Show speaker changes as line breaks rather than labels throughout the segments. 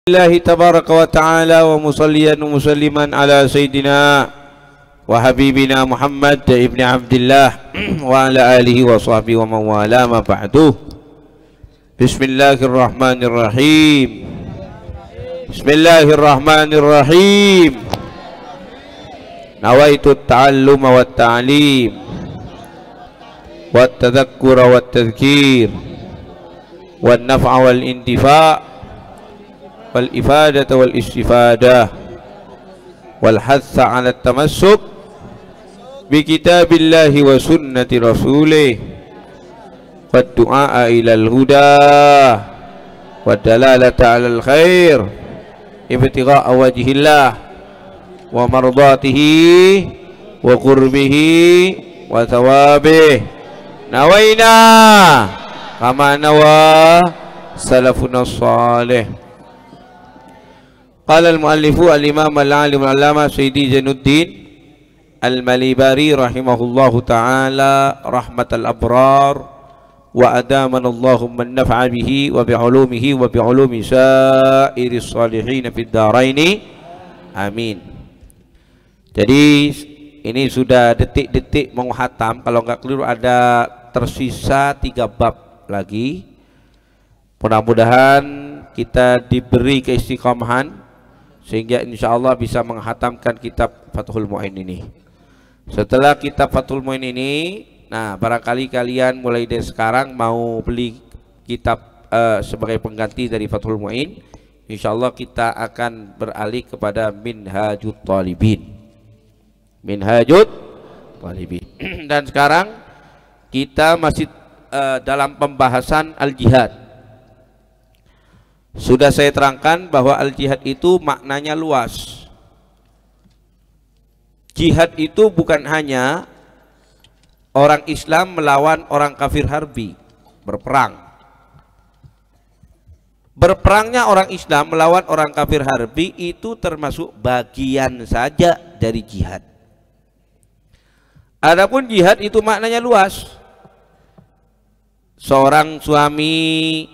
Alhamdulillah tabaraka wa ta'ala wa musalliyan wa musalliman ala sayyidina wa habibina Muhammad ibn Abdullah wa ala alihi wa sahbihi wa mawala ma ba'du. Bismillahirrahmanirrahim. Bismillahirrahmanirrahim. Nawaitu at-ta'alluma wa at-ta'lim wa at-tadhakkura wa at-tadhkir wa an-naf'a wal intifa' والإفادة والاستفادة والحث على التمسك بكتاب الله وسنة رسوله والدعاء إلى الهدى والدلالة على الخير ابتغاء وجه الله ومرضاته وقربه وثوابه نوينا كما نوى سلفنا الصالح. قال المؤلف الإمام العالم العلامة سيدي زينُالدين المليباري رحمه الله تعالى رحمة الأبرار وأدامنا اللهم النفع به وبعلومه وبعلوم سائر الصالحين في الدارين amin. Jadi ini sudah detik-detik mau khatam, kalau nggak keliru ada tersisa 3 bab lagi. Mudah-mudahan kita diberi keistiqomahan sehingga insya Allah bisa menghatamkan kitab Fathul Mu'in ini. Setelah kitab Fathul Mu'in ini, nah barangkali kalian mulai dari sekarang mau beli kitab sebagai pengganti dari Fathul Mu'in, insya Allah kita akan beralih kepada Minhajut Talibin. Minhajut Talibin. Dan sekarang kita masih dalam pembahasan al-jihad. Sudah saya terangkan bahwa al-jihad itu maknanya luas. Jihad itu bukan hanya orang Islam melawan orang kafir harbi, berperang. Berperangnya orang Islam melawan orang kafir harbi itu termasuk bagian saja dari jihad. Adapun jihad itu maknanya luas. Seorang suami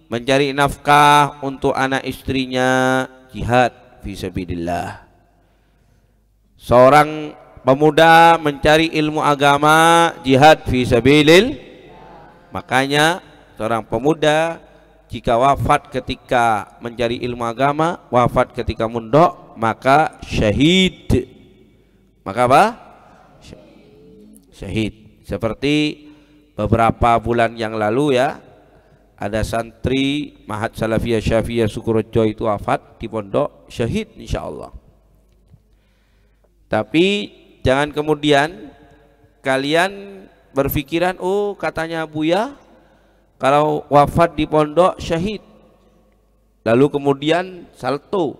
mencari nafkah untuk anak istrinya, jihad fisabilillah. Seorang pemuda mencari ilmu agama, jihad fisabilillah. Makanya seorang pemuda jika wafat ketika mencari ilmu agama, wafat ketika mondok, maka syahid. Maka apa? Syahid. Seperti beberapa bulan yang lalu ya, ada santri Mahat Salafiyah Syafiyah Sukorejo itu wafat di pondok, syahid insyaallah. Tapi jangan kemudian kalian berpikiran, oh katanya Buya kalau wafat di pondok syahid, lalu kemudian salto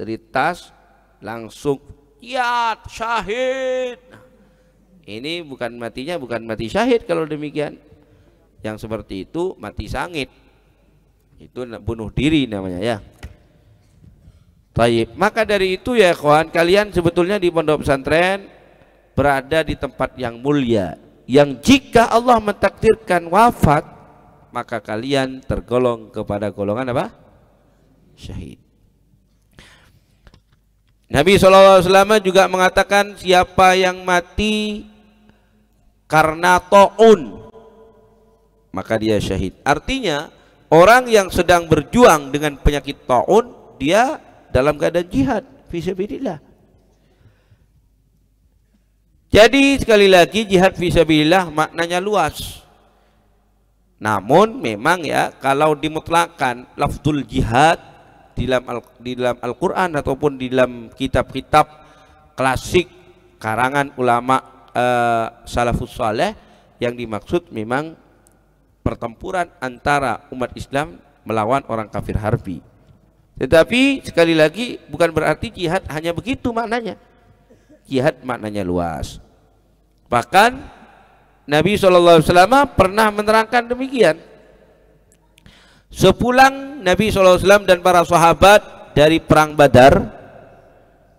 dari tas langsung ya syahid. Ini bukan matinya, bukan mati syahid. Kalau demikian, yang seperti itu mati sangit, itu bunuh diri namanya ya. Taib. Maka dari itu ya kawan, kalian sebetulnya di pondok pesantren berada di tempat yang mulia, yang jika Allah mentakdirkan wafat, maka kalian tergolong kepada golongan apa? Syahid. Nabi SAW juga mengatakan siapa yang mati karena ta'un, maka dia syahid. Artinya orang yang sedang berjuang dengan penyakit taun, dia dalam keadaan jihad fisabilillah. Jadi sekali lagi jihad fisabilillah maknanya luas. Namun memang ya kalau dimutlakkan lafzul jihad di dalam Al-Qur'an ataupun di dalam kitab-kitab klasik karangan ulama salafus saleh, yang dimaksud memang pertempuran antara umat Islam melawan orang kafir harbi. Tetapi sekali lagi bukan berarti jihad hanya begitu maknanya. Jihad maknanya luas. Bahkan Nabi SAW pernah menerangkan demikian. Sepulang Nabi SAW dan para sahabat dari perang Badar,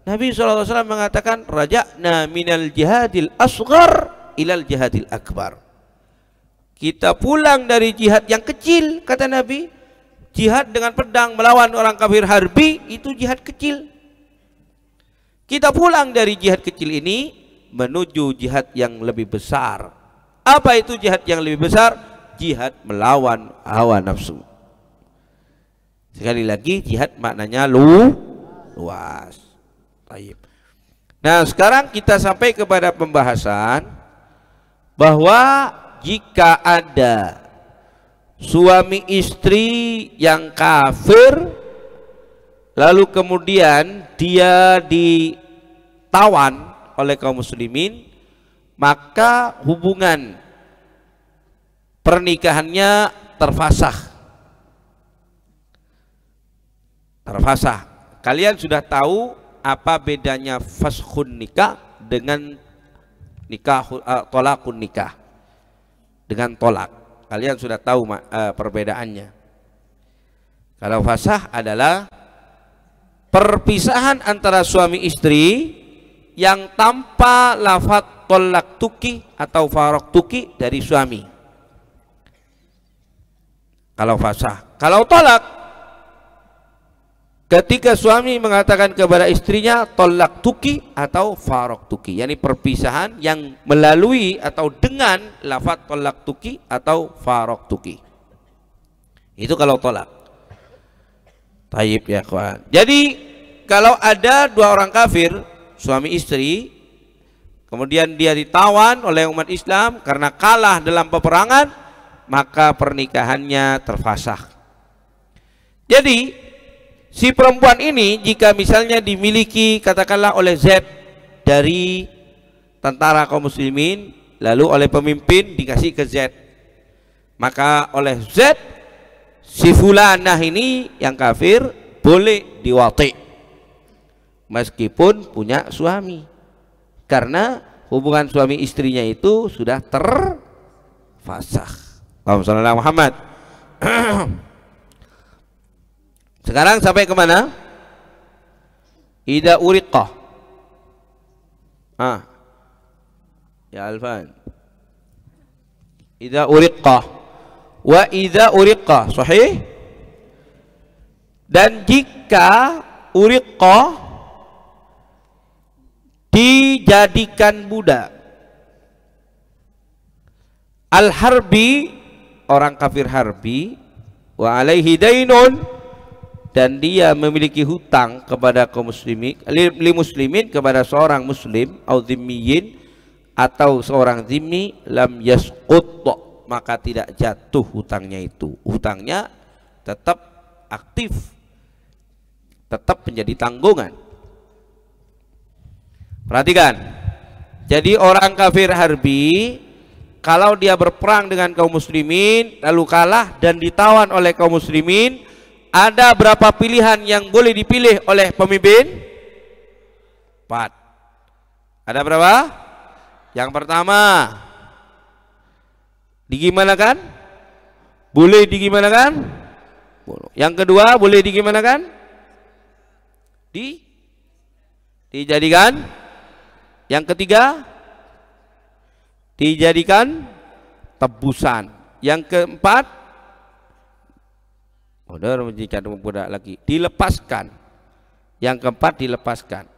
Nabi SAW mengatakan raja'na minal jihadil asghar ilal jihadil akbar. Kita pulang dari jihad yang kecil, kata Nabi, jihad dengan pedang melawan orang kafir harbi itu jihad kecil. Kita pulang dari jihad kecil ini menuju jihad yang lebih besar. Apa itu jihad yang lebih besar? Jihad melawan hawa nafsu. Sekali lagi, jihad maknanya luas. Baik. Nah, sekarang kita sampai kepada pembahasan bahwa jika ada suami istri yang kafir lalu kemudian dia ditawan oleh kaum muslimin, maka hubungan pernikahannya terfasakh. Kalian sudah tahu apa bedanya faskhun nikah dengan nikah tolakun nikah, dengan tolak. Kalian sudah tahu perbedaannya. Kalau fasakh adalah perpisahan antara suami istri yang tanpa lafaz tolak tuki atau farok tuki dari suami. Kalau fasakh. Kalau tolak, ketika suami mengatakan kepada istrinya tolak tuki atau farok tuki, yakni perpisahan yang melalui atau dengan lafaz tolak tuki atau farok tuki. Itu kalau tolak. Taib ya kawan. Jadi kalau ada dua orang kafir, suami istri, kemudian dia ditawan oleh umat Islam karena kalah dalam peperangan, maka pernikahannya terfasakh. Jadi si perempuan ini jika misalnya dimiliki katakanlah oleh Z dari tentara kaum muslimin, lalu oleh pemimpin dikasih ke Z, maka oleh Z si fulanah ini yang kafir boleh diwati meskipun punya suami, karena hubungan suami istrinya itu sudah terfasakh. Allahumma shalli ala Muhammad. Sekarang sampai kemana? Idza uriqah. Ya Alfan. Idza uriqah. Wa idza uriqah. Sahih? Dan jika uriqah dijadikan budak. Al-harbi, orang kafir harbi, wa alaihi dainun, dan dia memiliki hutang kepada kaum muslimin, li muslimin, kepada seorang muslim, au dhimmiyin, atau seorang dhimmi, lam yasqut, maka tidak jatuh hutangnya itu. Hutangnya tetap aktif, tetap menjadi tanggungan. Perhatikan. Jadi orang kafir harbi kalau dia berperang dengan kaum muslimin lalu kalah dan ditawan oleh kaum muslimin, ada berapa pilihan yang boleh dipilih oleh pemimpin? 4. Ada berapa? Yang pertama, digimanakan? Boleh digimanakan? Yang kedua, boleh digimanakan? Dijadikan. Yang ketiga, dijadikan tebusan. Yang keempat, budak lagi, dilepaskan. Yang keempat, dilepaskan.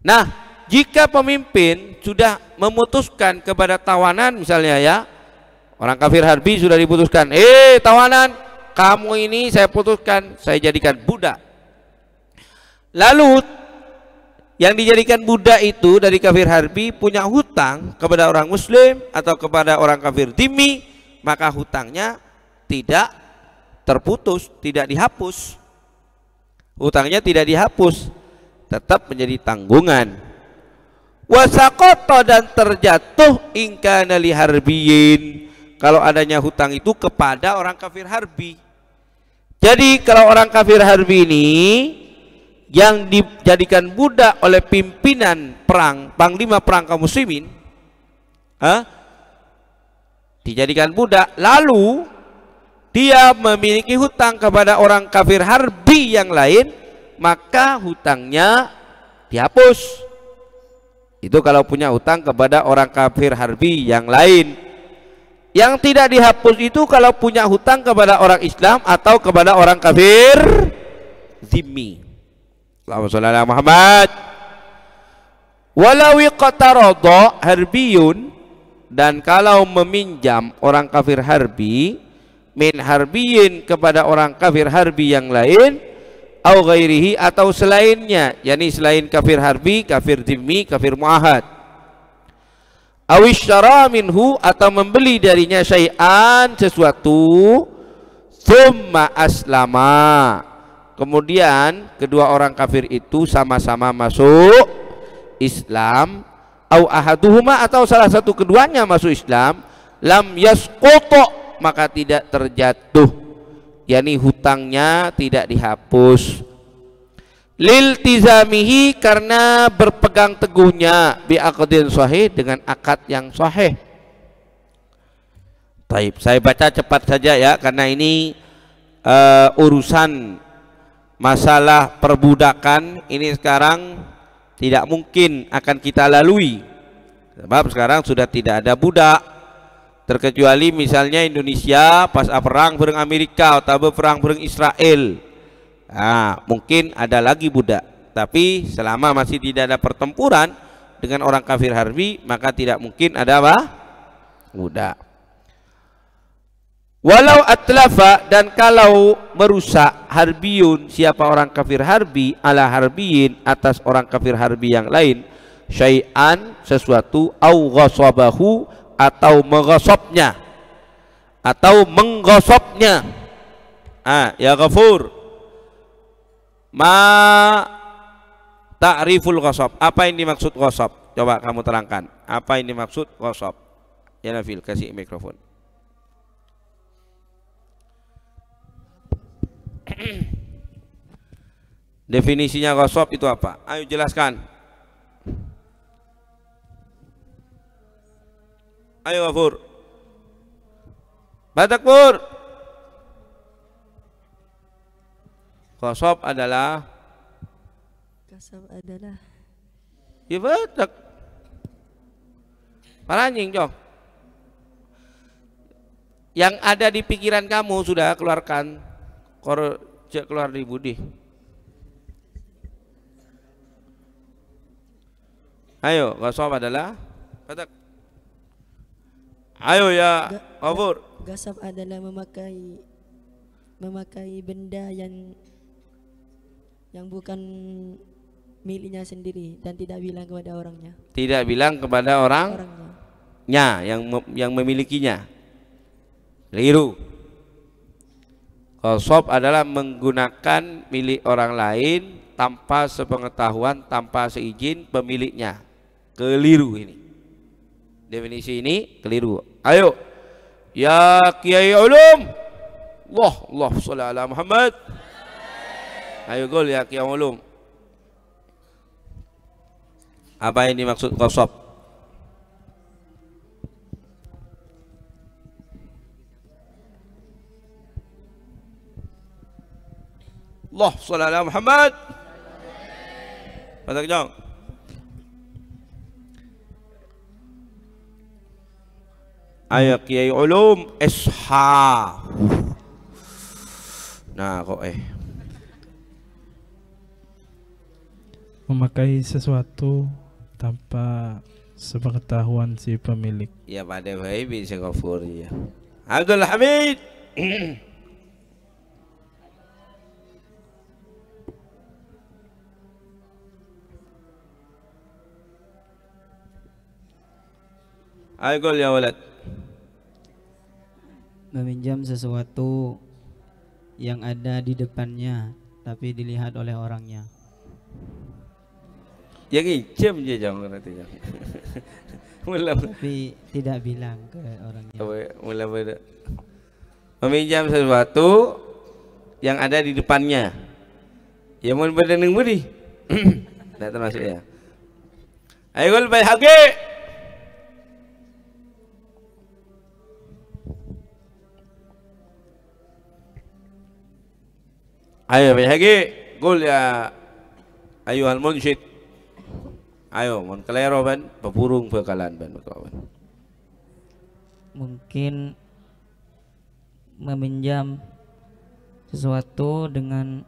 Nah, jika pemimpin sudah memutuskan kepada tawanan, misalnya ya, orang kafir harbi sudah diputuskan, tawanan, kamu ini saya putuskan, saya jadikan budak. Lalu yang dijadikan budak itu dari kafir harbi punya hutang kepada orang muslim atau kepada orang kafir dhimmi, maka hutangnya tidak terputus, tidak dihapus. Hutangnya tidak dihapus, tetap menjadi tanggungan. Wasaqata, dan terjatuh ingkana li harbiyin, kalau adanya hutang itu kepada orang kafir harbi. Jadi kalau orang kafir harbi ini yang dijadikan budak oleh pimpinan perang, panglima perang kaum muslimin, dijadikan budak, lalu dia memiliki hutang kepada orang kafir harbi yang lain, maka hutangnya dihapus. Itu kalau punya hutang kepada orang kafir harbi yang lain. Yang tidak dihapus itu kalau punya hutang kepada orang Islam atau kepada orang kafir zimmi. Allahumma shalli ala Muhammad. Walau iqtarada harbiyun, dan kalau meminjam orang kafir harbi min harbiyin kepada orang kafir harbi yang lain, au ghairihi atau selainnya, yakni selain kafir harbi, kafir zimmi, kafir muahad, awisyara minhu atau membeli darinya syai'an sesuatu, thumma aslama, kemudian kedua orang kafir itu sama-sama masuk Islam, au ahaduhuma atau salah satu keduanya masuk Islam, lam yasqutu, maka tidak terjatuh, yakni hutangnya tidak dihapus, liltizamihi, karena berpegang teguhnya, biaqdin sahih, dengan akad yang sahih. Taib, saya baca cepat saja ya, karena ini urusan masalah perbudakan ini sekarang tidak mungkin akan kita lalui, sebab sekarang sudah tidak ada budak, terkecuali misalnya Indonesia pas perang bareng Amerika atau perang bareng Israel. Nah, mungkin ada lagi budak, tapi selama masih tidak ada pertempuran dengan orang kafir harbi, maka tidak mungkin ada apa? Budak. Walau atlafa, dan kalau merusak harbiyun, siapa orang kafir harbi, ala harbiyin, atas orang kafir harbi yang lain, syai'an sesuatu, au ghasabahu atau menggosopnya, atau menggosopnya. Ya Ghafur, ma ta'riful ghasab, apa yang dimaksud ghasab? Coba kamu terangkan, apa yang dimaksud ghasab? Ya Nafil, kasih mikrofon. Definisinya ghasab itu apa? Ayo jelaskan. Ayo Ghafur, Batakpur. Ghasab adalah ya Batak Paranjing Jong. Yang ada di pikiran kamu sudah keluarkan, keluar dari budi. Ayo, ghasab adalah Batak. Ayo ya Ghafur.
Ghasab adalah memakai benda yang bukan miliknya sendiri dan tidak bilang kepada orangnya. Tidak bilang kepada orangnya
yang memilikinya. Keliru. Ghasab adalah menggunakan milik orang lain tanpa sepengetahuan, tanpa seizin pemiliknya. Keliru ini. Definisi ini keliru. Ayo ya Kiai Ulum. Allah sholli ala Muhammad. Ayo gol ya Kiai Ulum. Apa yang dimaksud ghasab? Allah sholli ala Muhammad. Batak Jong. Ayo Kiai Ulum Isha. Nah kok
memakai sesuatu tanpa sepengetahuan si pemilik.
Ya pada baik bisa Ghafur ya. Abdul Hamid. Ayo gol ya walad.
Meminjam sesuatu yang ada di depannya tapi dilihat oleh orangnya.
Yang icem je jangan nanti jangan.
Tapi tidak bilang ke orangnya.
Mula meminjam sesuatu yang ada di depannya. Ya mau berdeneng budi. Tidak termasuk ya. Ayo gol baik hage. Ayo bihagi gol ya ayuhal munsyid. Ayo mon kelero ban pepurung bekalan ban kawan.
Mungkin meminjam sesuatu dengan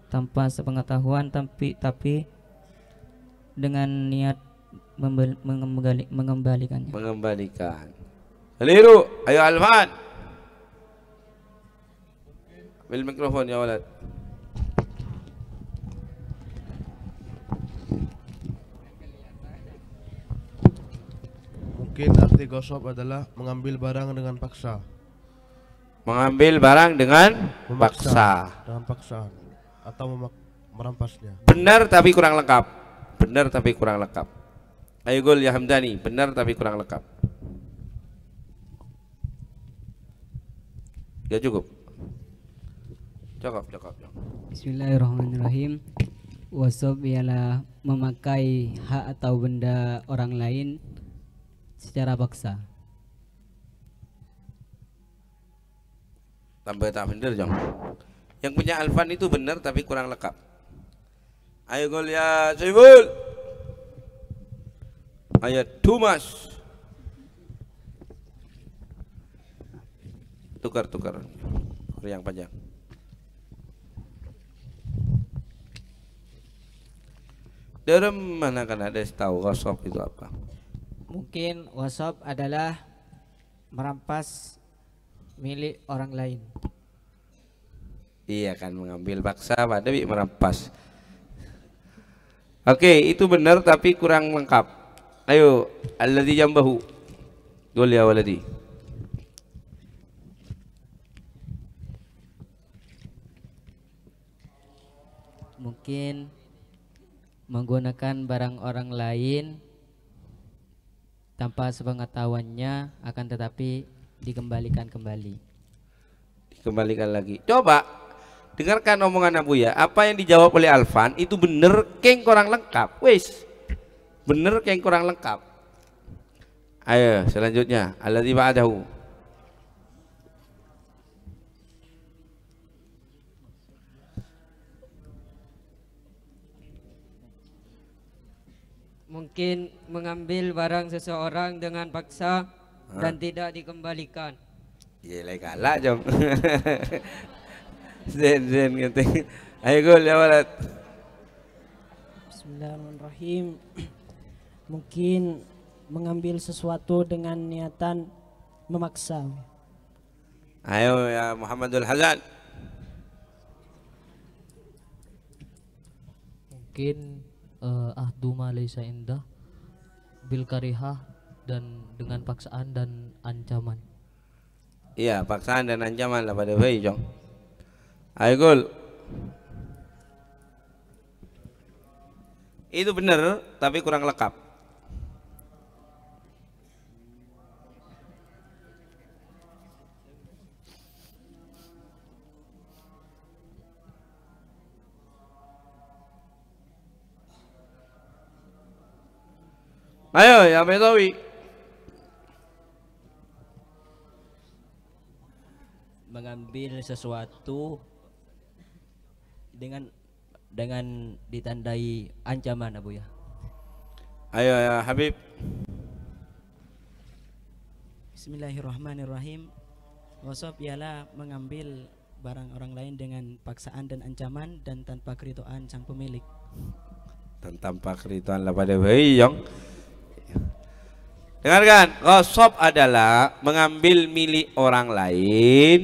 tanpa sepengetahuan tapi dengan niat mengembalikannya.
Mengembalikan. Keliru. Ayo Alfan. Bil mikrofon ya walad.
Mungkin arti gosop adalah mengambil barang dengan paksa.
Mengambil barang dengan paksa.
Dengan paksaan atau merampasnya.
Benar tapi kurang lengkap. Benar tapi kurang lengkap. Ayo Gul ya Hamdani. Benar tapi kurang lengkap. Ya cukup. Cukup.
Bismillahirrahmanirrahim. Wasop ialah memakai hak atau benda orang lain secara paksa.
Tambah tak benar Jong. Yang punya Alfan itu benar tapi kurang lengkap. Ayo Gul ya Soibul. Ayat Tumas. Tukar yang panjang. Dalam mana kan ada tahu wasop itu apa?
Mungkin wasop adalah merampas milik orang lain.
Iya kan, mengambil paksa pada merampas. Oke, itu benar tapi kurang lengkap. Ayo, alladzi jambahu. Qul ya waladi.
Mungkin menggunakan barang orang lain tanpa sepengetahuannya akan tetapi dikembalikan kembali.
Dikembalikan lagi. Coba dengarkan omongan Abu ya. Apa yang dijawab oleh Alfan itu bener keng kurang lengkap. Wis. Bener keng kurang lengkap. Ayo selanjutnya alladzi ba'dahu.
Mungkin mengambil barang seseorang dengan paksa dan tidak dikembalikan.
Iya lagi kalah jom. Zen gitu. Ayo Gul ya walad.
Bismillahirrahmanirrahim. Mungkin mengambil sesuatu dengan niatan memaksa.
Ayo ya Muhammadul Hazan.
Mungkin ahdu ma laysa indah bil karihah dan dengan paksaan dan ancaman.
Iya, paksaan dan ancaman lah pada bayi jong. Ayo Gul. Itu benar tapi kurang lengkap. Ayo ya Bedawi.
Mengambil sesuatu dengan ditandai ancaman Abu ya.
Ayo ya Habib.
Bismillahirrahmanirrahim. Wasop ialah mengambil barang orang lain dengan paksaan dan ancaman dan tanpa keridhaan sang pemilik.
Dan tanpa keridhaan lah pada bayi jong. Dengarkan, ghasab adalah mengambil milik orang lain,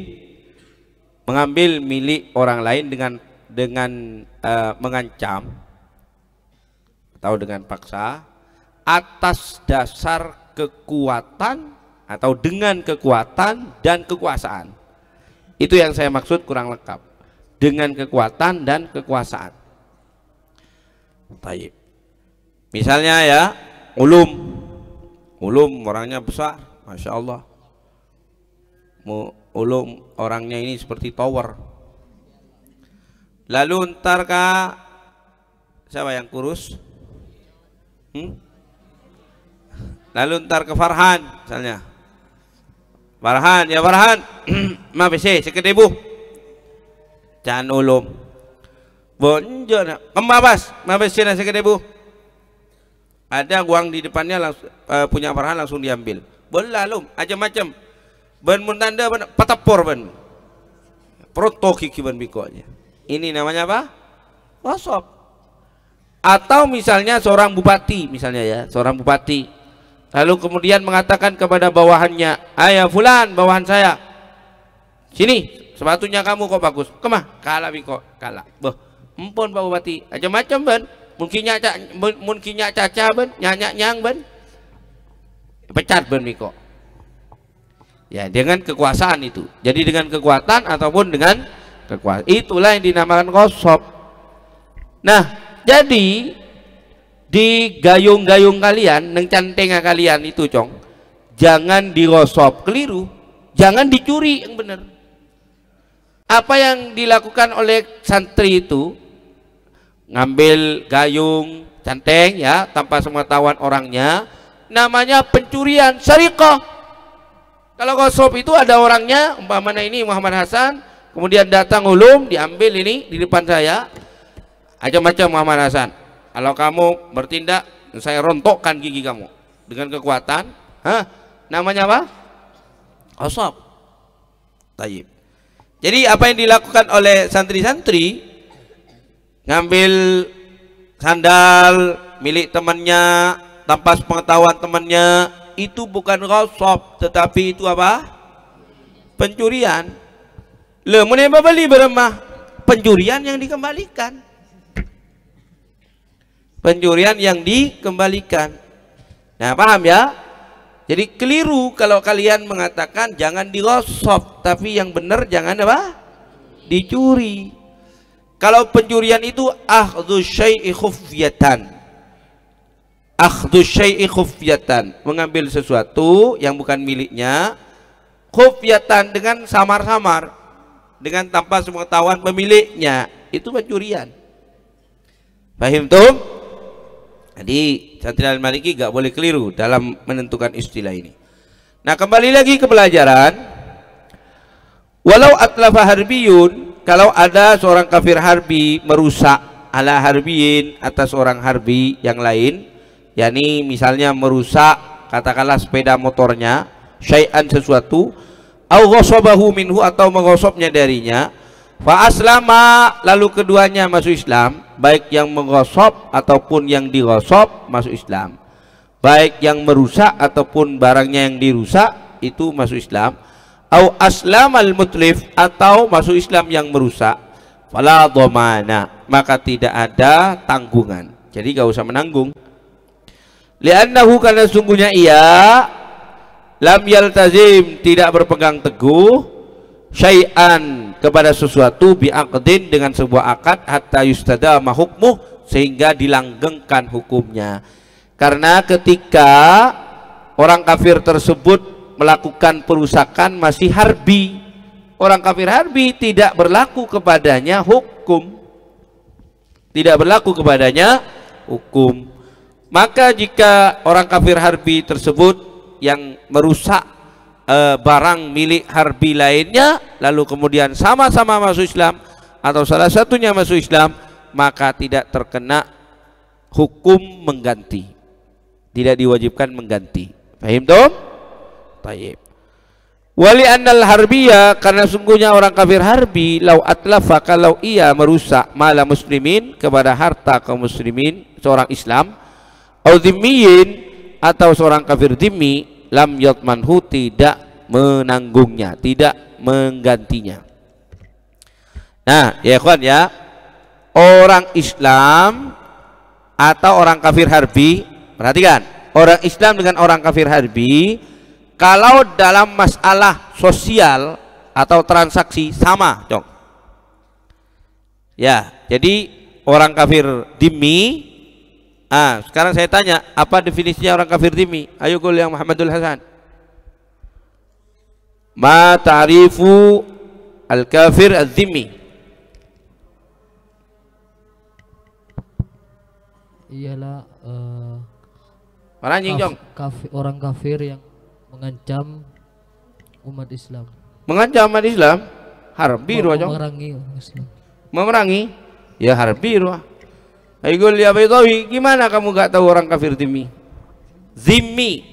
dengan mengancam atau dengan paksa atas dasar kekuatan atau dengan kekuatan dan kekuasaan. Itu yang saya maksud kurang lengkap. Dengan kekuatan dan kekuasaan. Baik. Misalnya ya, ulum orangnya besar, masya Allah. Ulum orangnya ini seperti tower. Lalu ntar siapa yang kurus? Lalu ntar ke Farhan misalnya. Farhan, ma besi sekedebu. Can ulum. Bonjo na, kembabas, ma besi na sekedebu. Ada uang di depannya langsung, punya Farhan langsung diambil. Belalum macam-macam. Ben mun tanda ben patapor ben. Protoki kiban bikonya. Ini namanya apa? Ghasab. Atau misalnya seorang bupati, misalnya ya, seorang bupati lalu kemudian mengatakan kepada bawahannya, "Ayah fulan, bawahan saya. Sini, sepatunya kamu kok bagus." "Kemah?" "Kalah biko, kalah." "Beh, empun Pak Bupati." Macam-macam ben. Mungkin caca ben, nyanyak-nyang ben. Pecat ben biko. Ya, dengan kekuasaan itu. Jadi dengan kekuatan ataupun dengan kekuasaan. Itulah yang dinamakan ghasab. Nah, jadi di gayung-gayung kalian, neng cantenga kalian itu cong, jangan dirosop, keliru, jangan dicuri yang benar. Apa yang dilakukan oleh santri itu, ngambil gayung, canteng ya, tanpa sepengetahuan orangnya, namanya pencurian, syariqah. Kalau ghasab itu ada orangnya, umpamanya ini Muhammad Hasan, kemudian datang ulum, diambil ini di depan saya. Macam-macam Muhammad Hasan, kalau kamu bertindak saya rontokkan gigi kamu dengan kekuatan. Namanya apa? Ghasab. Tayyib. Jadi apa yang dilakukan oleh santri-santri, ngambil sandal milik temannya tanpa sepengetahuan temannya, itu bukan ghasab, tetapi itu apa? Pencurian. Mun beli beremah, pencurian yang dikembalikan. Pencurian yang dikembalikan. Nah, paham ya? Jadi keliru kalau kalian mengatakan jangan dighasab, tapi yang benar jangan apa? Dicuri. Kalau pencurian itu akhdhu syai'i khufyatan. Akhdhu syai'i khufyatan, mengambil sesuatu yang bukan miliknya khufyatan, dengan samar-samar, dengan tanpa sepengetahuan pemiliknya, itu pencurian. Paham tuh? Jadi santri al-Maliki gak boleh keliru dalam menentukan istilah ini. Nah, kembali lagi ke pelajaran. Walau atlafa harbiyun, kalau ada seorang kafir harbi merusak ala harbiyin atas orang harbi yang lain, yakni misalnya merusak katakanlah sepeda motornya, syai'an sesuatu, au ghasabahu minhu, atau menggosopnya darinya, fa aslama, lalu keduanya masuk Islam, baik yang menggosop ataupun yang dighasab masuk Islam, baik yang merusak ataupun barangnya yang dirusak itu masuk Islam, au aslamal mutlif, atau masuk Islam yang merusak, fala dhamana, maka tidak ada tanggungan. Jadi gak usah menanggung. Li'annahu, karena sungguhnya ia lam yaltazim, tidak berpegang teguh, syai'an, kepada sesuatu, bi'aqdin, dengan sebuah akad, hatta yustadama hukmuh, sehingga dilanggengkan hukumnya. Karena ketika orang kafir tersebut melakukan perusakan masih harbi, orang kafir harbi tidak berlaku kepadanya hukum, tidak berlaku kepadanya hukum. Maka jika orang kafir harbi tersebut yang merusak barang milik harbi lainnya, lalu kemudian sama-sama masuk Islam atau salah satunya masuk Islam, maka tidak terkena hukum mengganti, tidak diwajibkan mengganti. Paham toh? Tayyib. Wali annal harbiyah, karena sungguhnya orang kafir harbi, lau atlafa, kalau ia merusak mala muslimin, kepada harta kaum muslimin, seorang Islam, au dhimmiyin, atau seorang kafir dhimmi, lam yatmanhu, tidak menanggungnya, tidak menggantinya. Nah, ya ikhwan ya, orang Islam atau orang kafir harbi, perhatikan, orang Islam dengan orang kafir harbi, kalau dalam masalah sosial atau transaksi sama, dong. Ya, jadi orang kafir dhimmi. Sekarang saya tanya, apa definisinya orang kafir dhimmi? Ayo gol yang Muhammadul Hasan. Ma ta'rifu al-kafir al-dhimmi?
Ialah
orang
kafir yang mengancam umat Islam.
Mengancam umat Islam? Harbi
memerangi umat Islam.
Memerangi? Ya harbi ruah. Aigul ya Baitawi, gimana kamu gak tahu orang kafir dhimmi? Zimmi.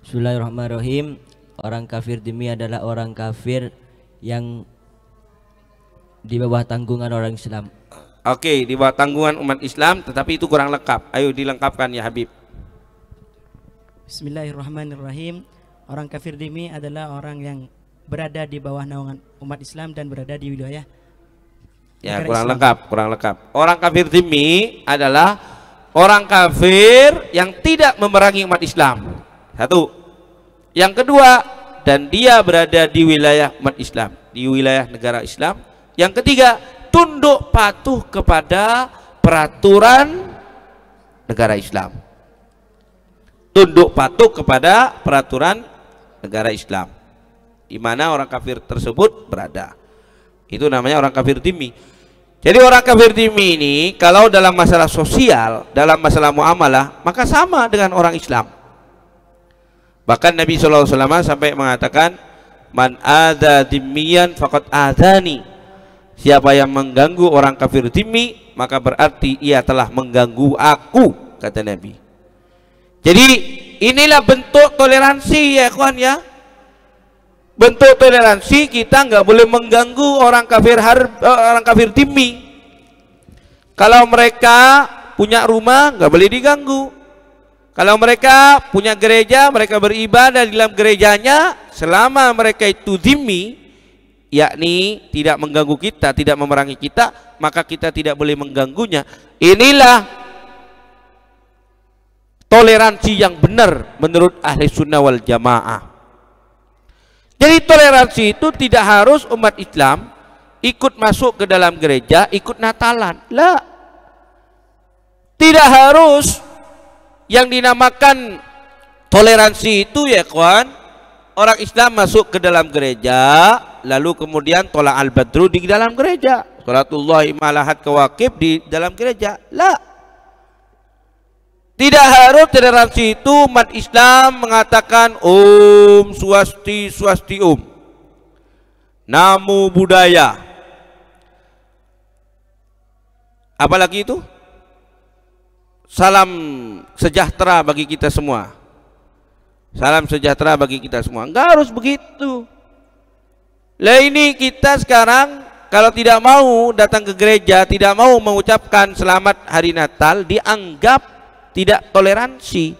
Bismillahirrahmanirrahim. Orang kafir dhimmi adalah orang kafir yang di bawah tanggungan orang Islam.
Oke, di bawah tanggungan umat Islam, tetapi itu kurang lengkap. Ayo dilengkapkan ya Habib.
Bismillahirrahmanirrahim. Orang kafir dhimmi adalah orang yang berada di bawah naungan umat Islam dan berada di wilayah
ya, kurang lengkap, kurang lengkap. Orang kafir dhimmi adalah orang kafir yang tidak memerangi umat Islam. Satu. Yang kedua, dan dia berada di wilayah umat Islam, di wilayah negara Islam. Yang ketiga, tunduk patuh kepada peraturan negara Islam. Tunduk patuh kepada peraturan negara Islam di mana orang kafir tersebut berada. Itu namanya orang kafir dhimmi. Jadi orang kafir dhimmi ini kalau dalam masalah sosial, dalam masalah muamalah, maka sama dengan orang Islam. Bahkan Nabi SAW sampai mengatakan, man adza dhimmiyan faqad adzani. Siapa yang mengganggu orang kafir dhimmi, maka berarti ia telah mengganggu aku, kata Nabi. Jadi inilah bentuk toleransi ya kawan ya. Bentuk toleransi, kita nggak boleh mengganggu orang kafir dhimmi. Kalau mereka punya rumah nggak boleh diganggu. Kalau mereka punya gereja, mereka beribadah di dalam gerejanya, selama mereka itu dhimmi, yakni tidak mengganggu kita, tidak memerangi kita, maka kita tidak boleh mengganggunya. Inilah toleransi yang benar menurut ahli sunnah wal jamaah. Jadi toleransi itu tidak harus umat Islam ikut masuk ke dalam gereja, ikut Natalan. Lah. Tidak harus yang dinamakan toleransi itu ya kawan, orang Islam masuk ke dalam gereja, lalu kemudian tolak al-badru di dalam gereja, salatullahi malahat kawakib di dalam gereja. Lah. Tidak harus toleransi itu umat Islam mengatakan Om Swasti Swasti Om, Namo Buddhaya, apalagi itu salam sejahtera bagi kita semua, salam sejahtera bagi kita semua. Enggak harus begitu. Lah ini kita sekarang kalau tidak mau datang ke gereja, tidak mau mengucapkan selamat hari Natal, dianggap tidak toleransi.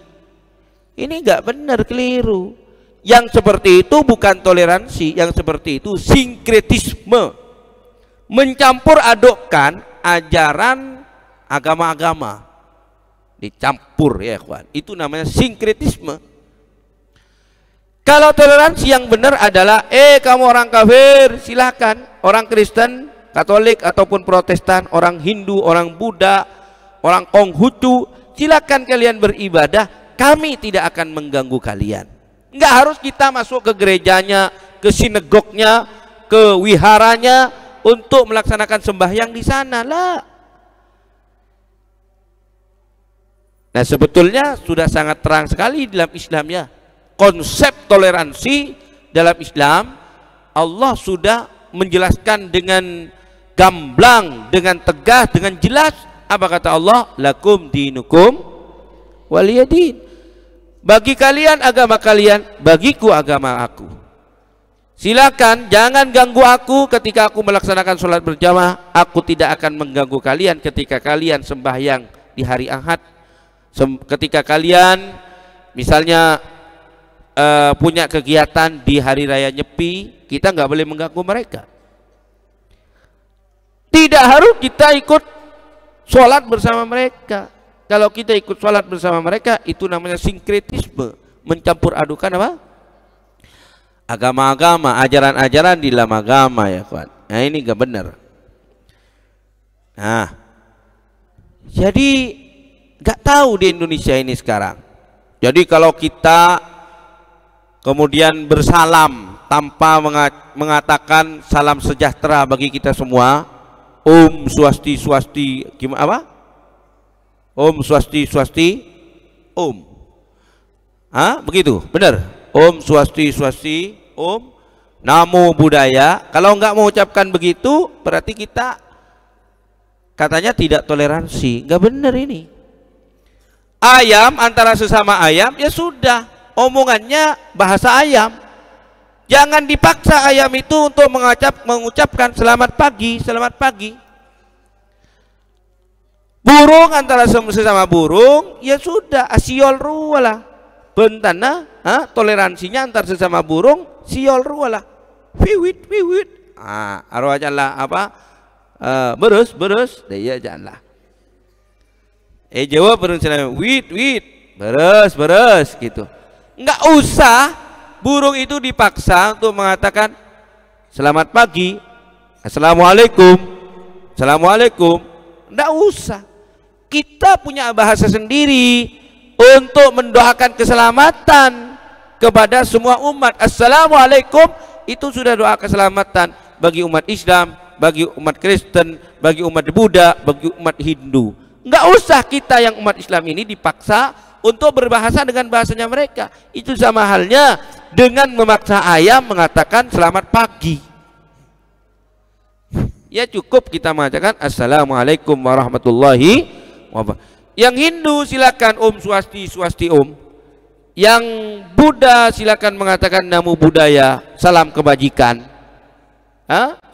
Ini enggak benar, keliru. Yang seperti itu bukan toleransi, yang seperti itu sinkretisme, mencampur adukkan ajaran agama-agama, dicampur ya kawan. Itu namanya sinkretisme. Kalau toleransi yang benar adalah kamu orang kafir silakan, orang Kristen, Katolik ataupun Protestan, orang Hindu, orang Buddha, orang Konghucu, silakan kalian beribadah, kami tidak akan mengganggu kalian. Enggak harus kita masuk ke gerejanya, ke sinagognya, ke wiharanya untuk melaksanakan sembahyang di sana lah. Nah, sebetulnya sudah sangat terang sekali dalam Islam ya. Konsep toleransi dalam Islam Allah sudah menjelaskan dengan gamblang, dengan tegas, dengan jelas. Apa kata Allah? Lakum dinukum waliyadin. Bagi kalian agama kalian, bagiku agama aku. Silakan jangan ganggu aku ketika aku melaksanakan sholat berjamaah. Aku tidak akan mengganggu kalian ketika kalian sembahyang di hari Ahad. Ketika kalian misalnya punya kegiatan di hari raya Nyepi, kita nggak boleh mengganggu mereka. Tidak harus kita ikut sholat bersama mereka. Kalau kita ikut sholat bersama mereka, itu namanya sinkretisme, mencampur adukan apa? Agama-agama, ajaran-ajaran di dalam agama ya kawan. Nah ini gak benar. Nah, jadi gak tahu di Indonesia ini sekarang. Jadi kalau kita kemudian bersalam tanpa mengatakan salam sejahtera bagi kita semua, Om Swasti Swasti, gimana apa? Om Swasti Swasti Om. Begitu, benar. Om Swasti Swasti Om, Namo Buddhaya. Kalau enggak mengucapkan begitu, berarti kita katanya tidak toleransi. Enggak benar ini. Ayam antara sesama ayam ya sudah. omongannya bahasa ayam. Jangan dipaksa ayam itu untuk mengucapkan selamat pagi, selamat pagi. Burung antara sesama burung, ya sudah, asiol ruwalah. Bentana, toleransinya antar sesama burung, siol ruwalah. Wiwit, wiwit. Arwah janganlah apa? Beres, dia janganlah. Jawab burung sana, wit, beres, gitu. Enggak usah burung itu dipaksa untuk mengatakan selamat pagi, assalamualaikum, assalamualaikum. Enggak usah. Kita punya bahasa sendiri untuk mendoakan keselamatan kepada semua umat. Assalamualaikum itu sudah doa keselamatan bagi umat Islam, bagi umat Kristen, bagi umat Buddha, bagi umat Hindu. Enggak usah kita yang umat Islam ini dipaksa untuk berbahasa dengan bahasanya mereka. Itu sama halnya dengan memaksa ayam mengatakan selamat pagi. Ya cukup kita mengatakan assalamualaikum warahmatullahi wabarakatuh. Yang Hindu silakan Om Swasti Om. Yang Buddha silakan mengatakan namo buddhaya, salam kebajikan.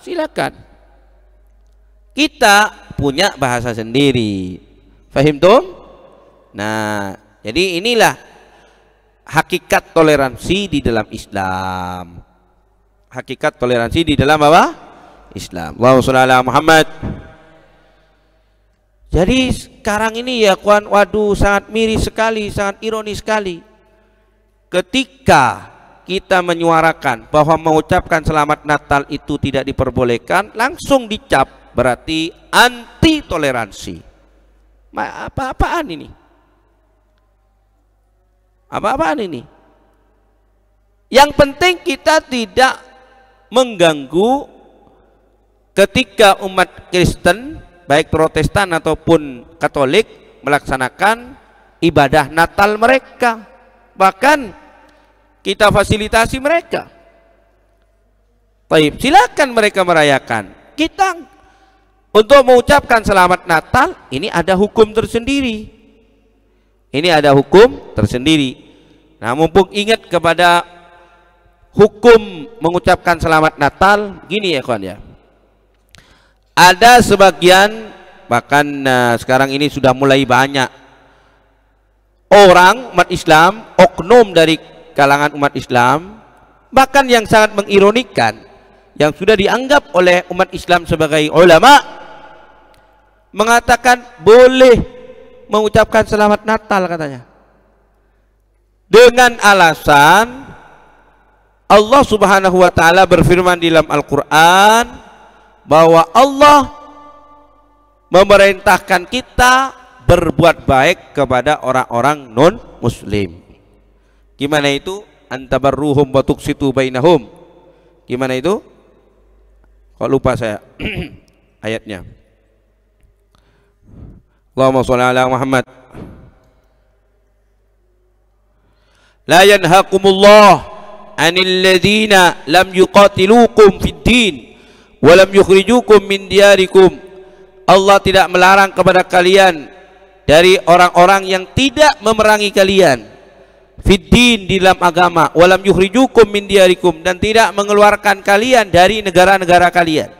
Silakan. Kita punya bahasa sendiri. Fahim tuh? Nah, jadi inilah hakikat toleransi di dalam Islam. Hakikat toleransi di dalam apa? Islam. Allahumma sholli ala Muhammad. Jadi sekarang ini ya kawan, waduh sangat miris sekali, sangat ironis sekali. Ketika kita menyuarakan bahwa mengucapkan selamat Natal itu tidak diperbolehkan, langsung dicap berarti anti toleransi. Apa-apaan ini? Apa-apaan ini? Yang penting kita tidak mengganggu ketika umat Kristen, baik Protestan ataupun Katolik, melaksanakan ibadah Natal mereka. Bahkan kita fasilitasi mereka. Baik, silakan mereka merayakan. Kita untuk mengucapkan selamat Natal ini ada hukum tersendiri. Ini ada hukum tersendiri. Nah, mumpung ingat kepada hukum mengucapkan selamat Natal, gini ya kawan ya. Ada sebagian, bahkan sekarang ini sudah mulai banyak orang umat Islam, oknum dari kalangan umat Islam, bahkan yang sangat mengironikan, yang sudah dianggap oleh umat Islam sebagai ulama, mengatakan boleh mengucapkan selamat Natal katanya, dengan alasan Allah Subhanahu wa taala berfirman di dalam Al-Qur'an bahwa Allah memerintahkan kita berbuat baik kepada orang-orang non muslim. Gimana itu? Antabarruhum wa tuqsitu bainahum. Gimana itu? Kok lupa saya ayatnya. Allahumma sholli ala Muhammad. La yanhaqumullah 'anil ladzina lam yuqatilukum fid din wa lam yukhrijukum min diyarikum. Allah tidak melarang kepada kalian dari orang-orang yang tidak memerangi kalian fid din, di dalam agama, wa lam yukhrijukum min diyarikum, dan tidak mengeluarkan kalian dari negara-negara kalian.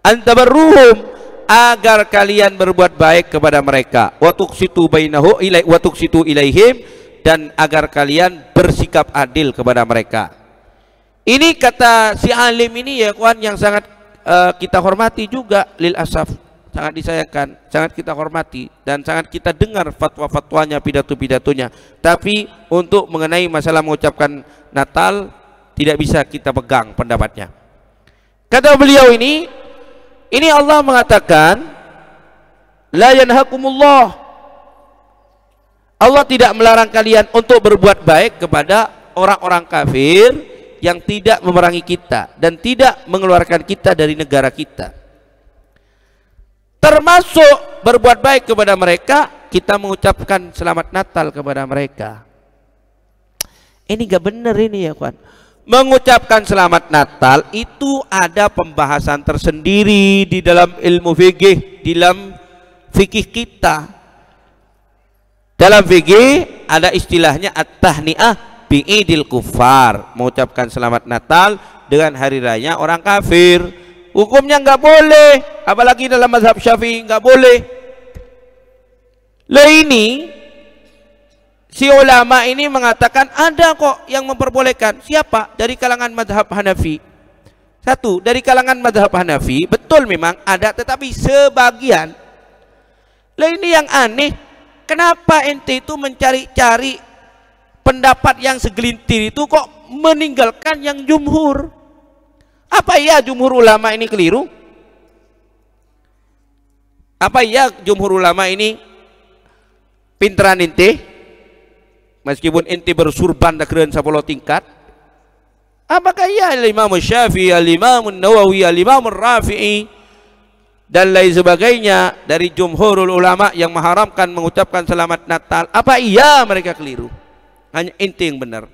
Antabarruhum, agar kalian berbuat baik kepada mereka, wa tuqsitu bainahu ilai wa tuqsitu ilaihim, dan agar kalian bersikap adil kepada mereka. Ini kata si alim ini ya kawan, yang sangat kita hormati juga, lil asaf, sangat disayangkan, sangat kita hormati dan sangat kita dengar fatwa-fatwanya, pidato-pidatonya. Tapi untuk mengenai masalah mengucapkan Natal tidak bisa kita pegang pendapatnya. Kata beliau ini Allah mengatakan la yanhakumullah, Allah tidak melarang kalian untuk berbuat baik kepada orang-orang kafir yang tidak memerangi kita dan tidak mengeluarkan kita dari negara kita. Termasuk berbuat baik kepada mereka, kita mengucapkan selamat Natal kepada mereka. Ini gak benar ini ya kawan. Mengucapkan selamat Natal itu ada pembahasan tersendiri di dalam ilmu fikih, di dalam fikih kita. Dalam fikih ada istilahnya at-tahni'ah bi'idil kufar, mengucapkan selamat Natal dengan hari raya orang kafir. Hukumnya nggak boleh, apalagi dalam mazhab Syafi'i nggak boleh. Lah ini si ulama ini mengatakan ada kok yang memperbolehkan. Siapa? Dari kalangan mazhab Hanafi. Satu, dari kalangan mazhab Hanafi, betul memang ada, tetapi sebagian. Lah ini yang aneh, kenapa ente itu mencari-cari pendapat yang segelintir itu kok meninggalkan yang jumhur? Apa iya jumhur ulama ini keliru? Apa iya jumhur ulama ini pinteran ente? Meskipun ente bersurban dah keren 10 tingkat. Apakah iya Imam Syafi'i, Imam Nawawi, Imam Rafi'i dan lain sebagainya dari jumhurul ulama yang mengharamkan mengucapkan selamat Natal? Apa iya mereka keliru? Hanya ente yang benar.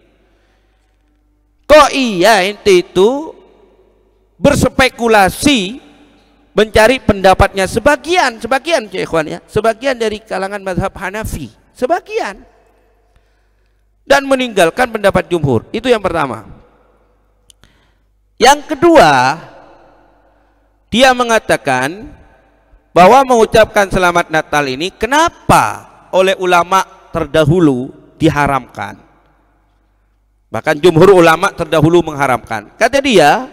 Kok iya ente itu berspekulasi mencari pendapatnya sebagian ikhwan ya, sebagian dari kalangan mazhab Hanafi, sebagian, dan meninggalkan pendapat jumhur. Itu yang pertama. Yang kedua, dia mengatakan bahwa mengucapkan selamat Natal ini kenapa oleh ulama terdahulu diharamkan, bahkan jumhur ulama terdahulu mengharamkan. Kata dia,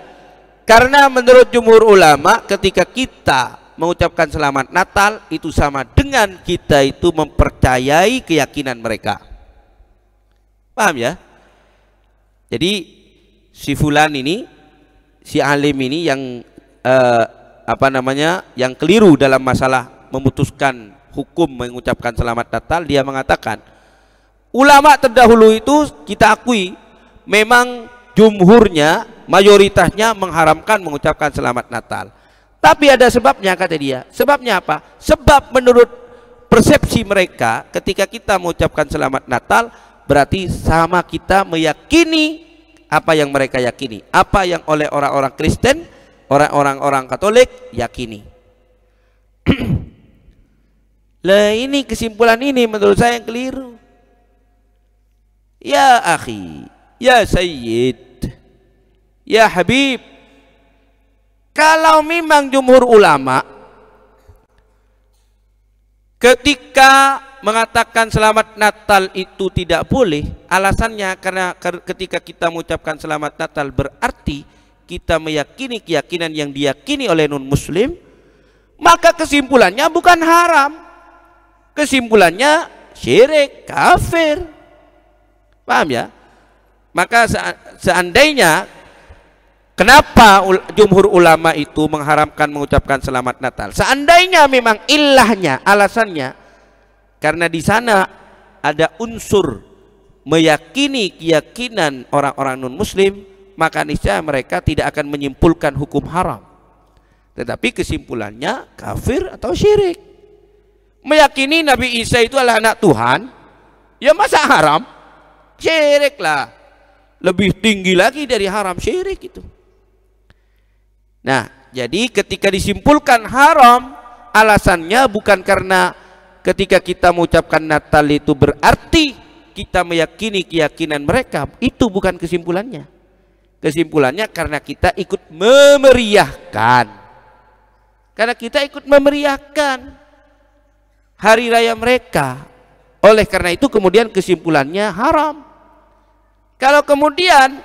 karena menurut jumhur ulama ketika kita mengucapkan selamat Natal itu sama dengan kita itu mempercayai keyakinan mereka. Paham ya? Jadi si fulan ini, si alim ini yang yang keliru dalam masalah memutuskan hukum mengucapkan selamat Natal, dia mengatakan ulama terdahulu itu kita akui memang jumhurnya, mayoritasnya mengharamkan mengucapkan selamat Natal, tapi ada sebabnya, kata dia. Sebabnya apa? Sebab menurut persepsi mereka ketika kita mengucapkan selamat Natal berarti sama kita meyakini apa yang mereka yakini, apa yang oleh orang-orang Kristen, orang-orang Katolik yakini. Lah ini kesimpulan ini menurut saya yang keliru. Ya akhi, ya sayyid, ya habib, kalau memang jumhur ulama ketika mengatakan selamat Natal itu tidak boleh, alasannya karena ketika kita mengucapkan selamat Natal berarti kita meyakini keyakinan yang diyakini oleh non muslim, maka kesimpulannya bukan haram, kesimpulannya syirik, kafir. Paham ya? Maka seandainya kenapa jumhur ulama itu mengharamkan mengucapkan selamat Natal, seandainya memang ilahnya, alasannya karena di sana ada unsur meyakini keyakinan orang-orang non-muslim, maka niscaya mereka tidak akan menyimpulkan hukum haram, tetapi kesimpulannya kafir atau syirik. Meyakini Nabi Isa itu adalah anak Tuhan, ya masa haram? Syirik lah, lebih tinggi lagi dari haram, syirik itu. Nah, jadi ketika disimpulkan haram, alasannya bukan karena ketika kita mengucapkan Natal itu berarti kita meyakini keyakinan mereka, itu bukan kesimpulannya. Kesimpulannya karena kita ikut memeriahkan, karena kita ikut memeriahkan hari raya mereka. Oleh karena itu kemudian kesimpulannya haram. Kalau kemudian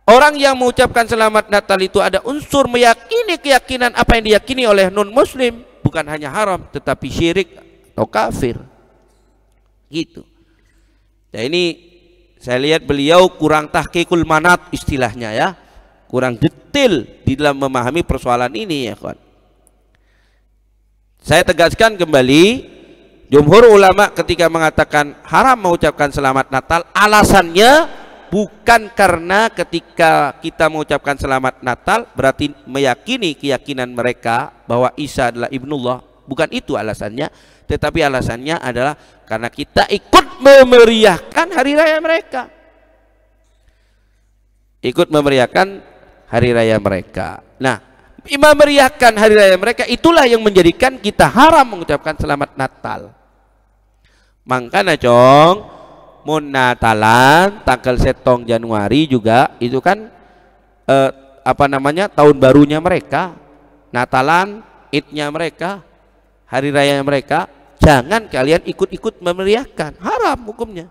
orang yang mengucapkan selamat Natal itu ada unsur meyakini keyakinan apa yang diyakini oleh non muslim, bukan hanya haram tetapi syirik atau kafir gitu. Nah ini saya lihat beliau kurang tahqiqul manat istilahnya ya, kurang detail di dalam memahami persoalan ini ya kawan. Saya tegaskan kembali, jumhur ulama ketika mengatakan haram mengucapkan selamat Natal, alasannya bukan karena ketika kita mengucapkan selamat Natal berarti meyakini keyakinan mereka bahwa Isa adalah ibnullah, bukan itu alasannya, tetapi alasannya adalah karena kita ikut memeriahkan hari raya mereka, ikut memeriahkan hari raya mereka. Nah, memeriahkan hari raya mereka itulah yang menjadikan kita haram mengucapkan selamat Natal. Makanya cong mun Natalan tanggal 1 Januari juga itu kan apa namanya tahun barunya mereka, Natalan, Idnya mereka, hari raya mereka. Jangan kalian ikut-ikut memeriahkan, haram hukumnya.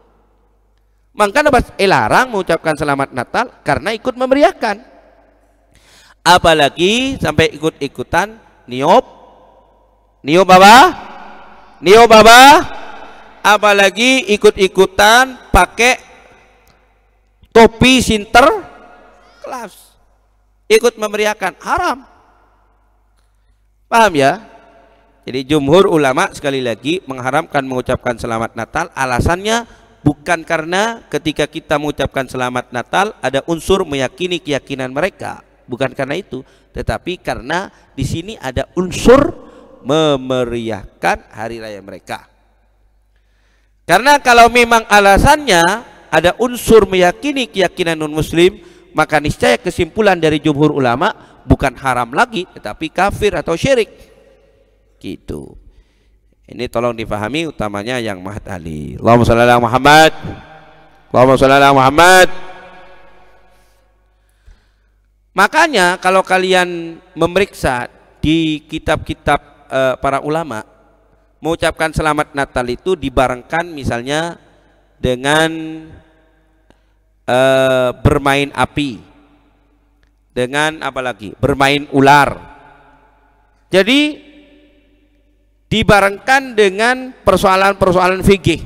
Makanya larang mengucapkan selamat Natal karena ikut memeriahkan. Apalagi sampai ikut-ikutan niop apa? Niop apa? Apalagi ikut-ikutan pakai topi sinter kelas, ikut memeriahkan, haram. Paham ya? Jadi jumhur ulama sekali lagi mengharamkan mengucapkan selamat Natal. Alasannya bukan karena ketika kita mengucapkan selamat Natal ada unsur meyakini keyakinan mereka, bukan karena itu, tetapi karena di sini ada unsur memeriahkan hari raya mereka. Karena kalau memang alasannya ada unsur meyakini keyakinan non-muslim, maka niscaya kesimpulan dari jumhur ulama bukan haram lagi, tetapi kafir atau syirik. Gitu. Ini tolong difahami, utamanya yang Mahat Ali. Allahumma shalli ala Muhammad. Allahumma shalli ala Muhammad. Makanya kalau kalian memeriksa di kitab-kitab para ulama, mengucapkan selamat Natal itu dibarengkan misalnya dengan bermain api, dengan apa lagi? Bermain ular. Jadi dibarengkan dengan persoalan-persoalan fikih.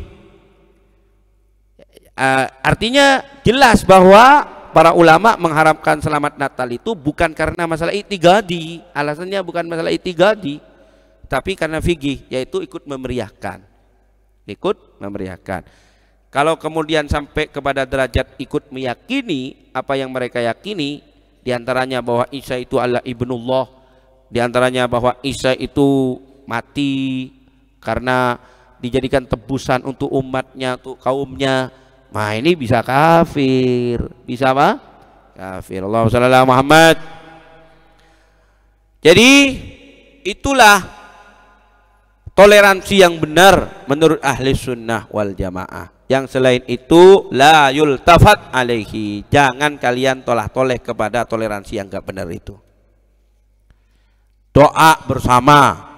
Artinya jelas bahwa para ulama mengharapkan selamat Natal itu bukan karena masalah itikadi, alasannya bukan masalah itikadi, tapi karena fikih, yaitu ikut memeriahkan. Ikut memeriahkan. Kalau kemudian sampai kepada derajat ikut meyakini apa yang mereka yakini, diantaranya bahwa Isa itu adalah ibnullah, diantaranya bahwa Isa itu mati karena dijadikan tebusan untuk umatnya, untuk kaumnya, nah ini bisa kafir, bisa apa? Kafir. Allahumma shalli ala Muhammad. Jadi itulah toleransi yang benar menurut ahli sunnah wal jamaah. Yang selain itu la yultafat alaihi, jangan kalian tolah-toleh kepada toleransi yang gak benar itu. Doa bersama,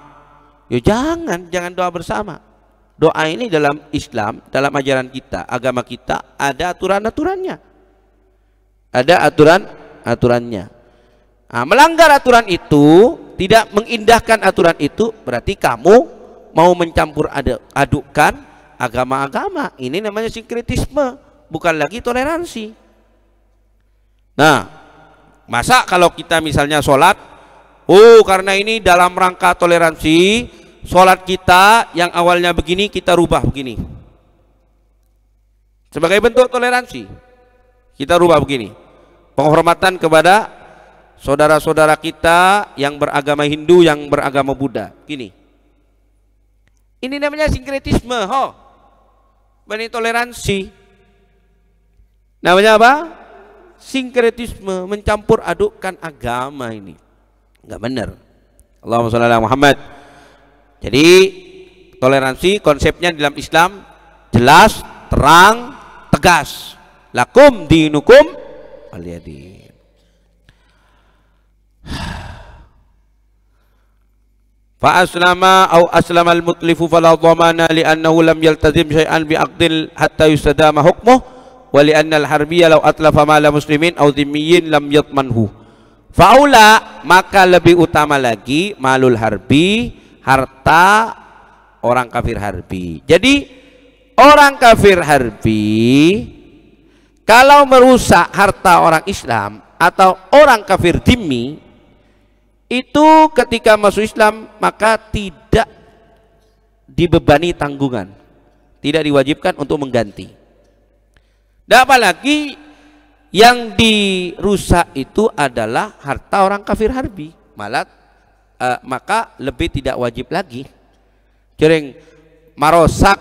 ya jangan doa bersama. Doa ini dalam Islam, dalam ajaran kita, agama kita ada aturan-aturannya, ada aturan-aturannya. Nah, melanggar aturan itu, tidak mengindahkan aturan itu, berarti kamu mau mencampur adukkan agama-agama. Ini namanya sinkretisme, bukan lagi toleransi. Nah, masa kalau kita misalnya sholat, karena ini dalam rangka toleransi, sholat kita yang awalnya begini kita rubah begini. Sebagai bentuk toleransi, kita rubah begini. Penghormatan kepada saudara-saudara kita yang beragama Hindu, yang beragama Buddha. Gini. Ini namanya sinkretisme, bukan toleransi. Namanya apa? Sinkretisme, mencampur adukkan agama ini. Enggak benar. Allahumma shalli ala Muhammad. Jadi toleransi konsepnya dalam Islam jelas, terang, tegas. Lakum dinukum waliyadin. Fa aslama au aslama al mutlifu fala dhamana li annahu lam yaltazim syai'an bi aqdil hatta yustadama hukmuh wa li anna al harbiyya law atlafa mala muslimin au dhimmiyin lam yatmanhu. Faula, maka lebih utama lagi malul harbi, harta orang kafir harbi. Jadi orang kafir harbi kalau merusak harta orang Islam atau orang kafir dhimmi, itu ketika masuk Islam maka tidak dibebani tanggungan, tidak diwajibkan untuk mengganti. Dan apalagi yang dirusak itu adalah harta orang kafir harbi, malah maka lebih tidak wajib lagi. Jering marosak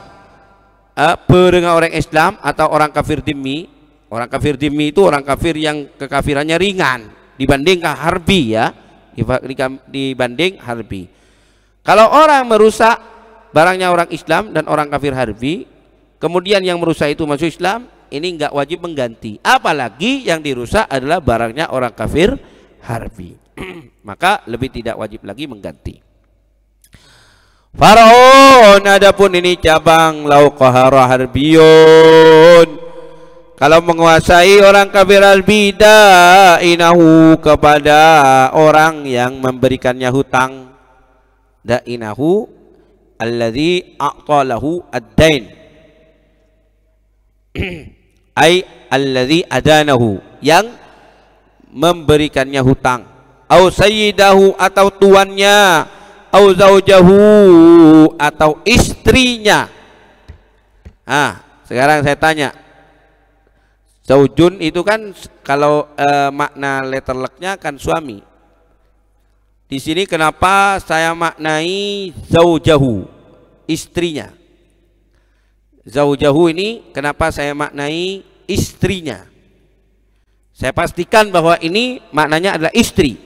dengan orang Islam atau orang kafir dhimmi. Orang kafir dhimmi itu orang kafir yang kekafirannya ringan dibanding harbi, ya, dibanding harbi. Kalau orang merusak barangnya orang Islam dan orang kafir harbi, kemudian yang merusak itu masuk Islam, ini enggak wajib mengganti. Apalagi yang dirusak adalah barangnya orang kafir harbi. Maka lebih tidak wajib lagi mengganti. Faraun, adapun ini cabang lau qahara harbiyun, kalau menguasai orang kafir harbi dainahu, kepada orang yang memberikannya hutang, dainahu alladzi a'talahu ad-dain ai alladzi adanahu, yang memberikannya hutang, au sayyidahu atau tuannya, au zaujahu atau istrinya. Sekarang saya tanya, zaujun itu kan kalau makna letter luck-nya kan suami. Di sini kenapa saya maknai zaujahu, istrinya? Zaujahu ini kenapa saya maknai istrinya? Saya pastikan bahwa ini maknanya adalah istri.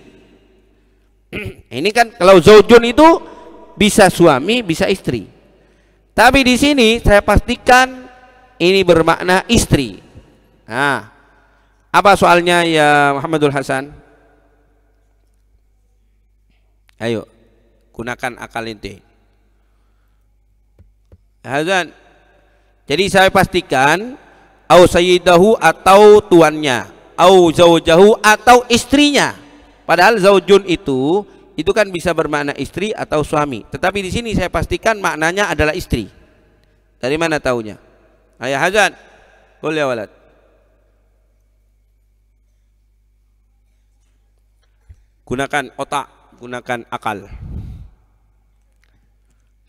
Ini kan kalau zaujun itu bisa suami, bisa istri. Tapi di sini saya pastikan ini bermakna istri. Apa soalnya ya Muhammadul Hasan? Ayo, gunakan akal inti. Hasan. Jadi saya pastikan au sayyidahu atau tuannya, au zaujahu atau istrinya. Padahal zaujun itu kan bisa bermakna istri atau suami. Tetapi di sini saya pastikan maknanya adalah istri. Dari mana taunya? Ayah Hazan, boleh walad. Gunakan otak, gunakan akal.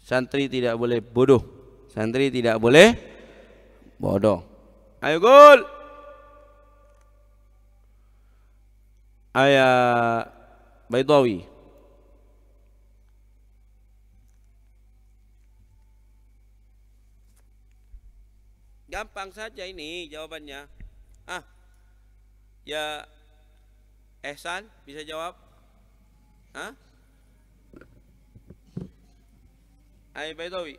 Santri tidak boleh bodoh. Santri tidak boleh bodoh. Ayo gol. Ayah Baidawi. Gampang saja ini jawabannya. Ya Ehsan bisa jawab? Ayah Baidawi.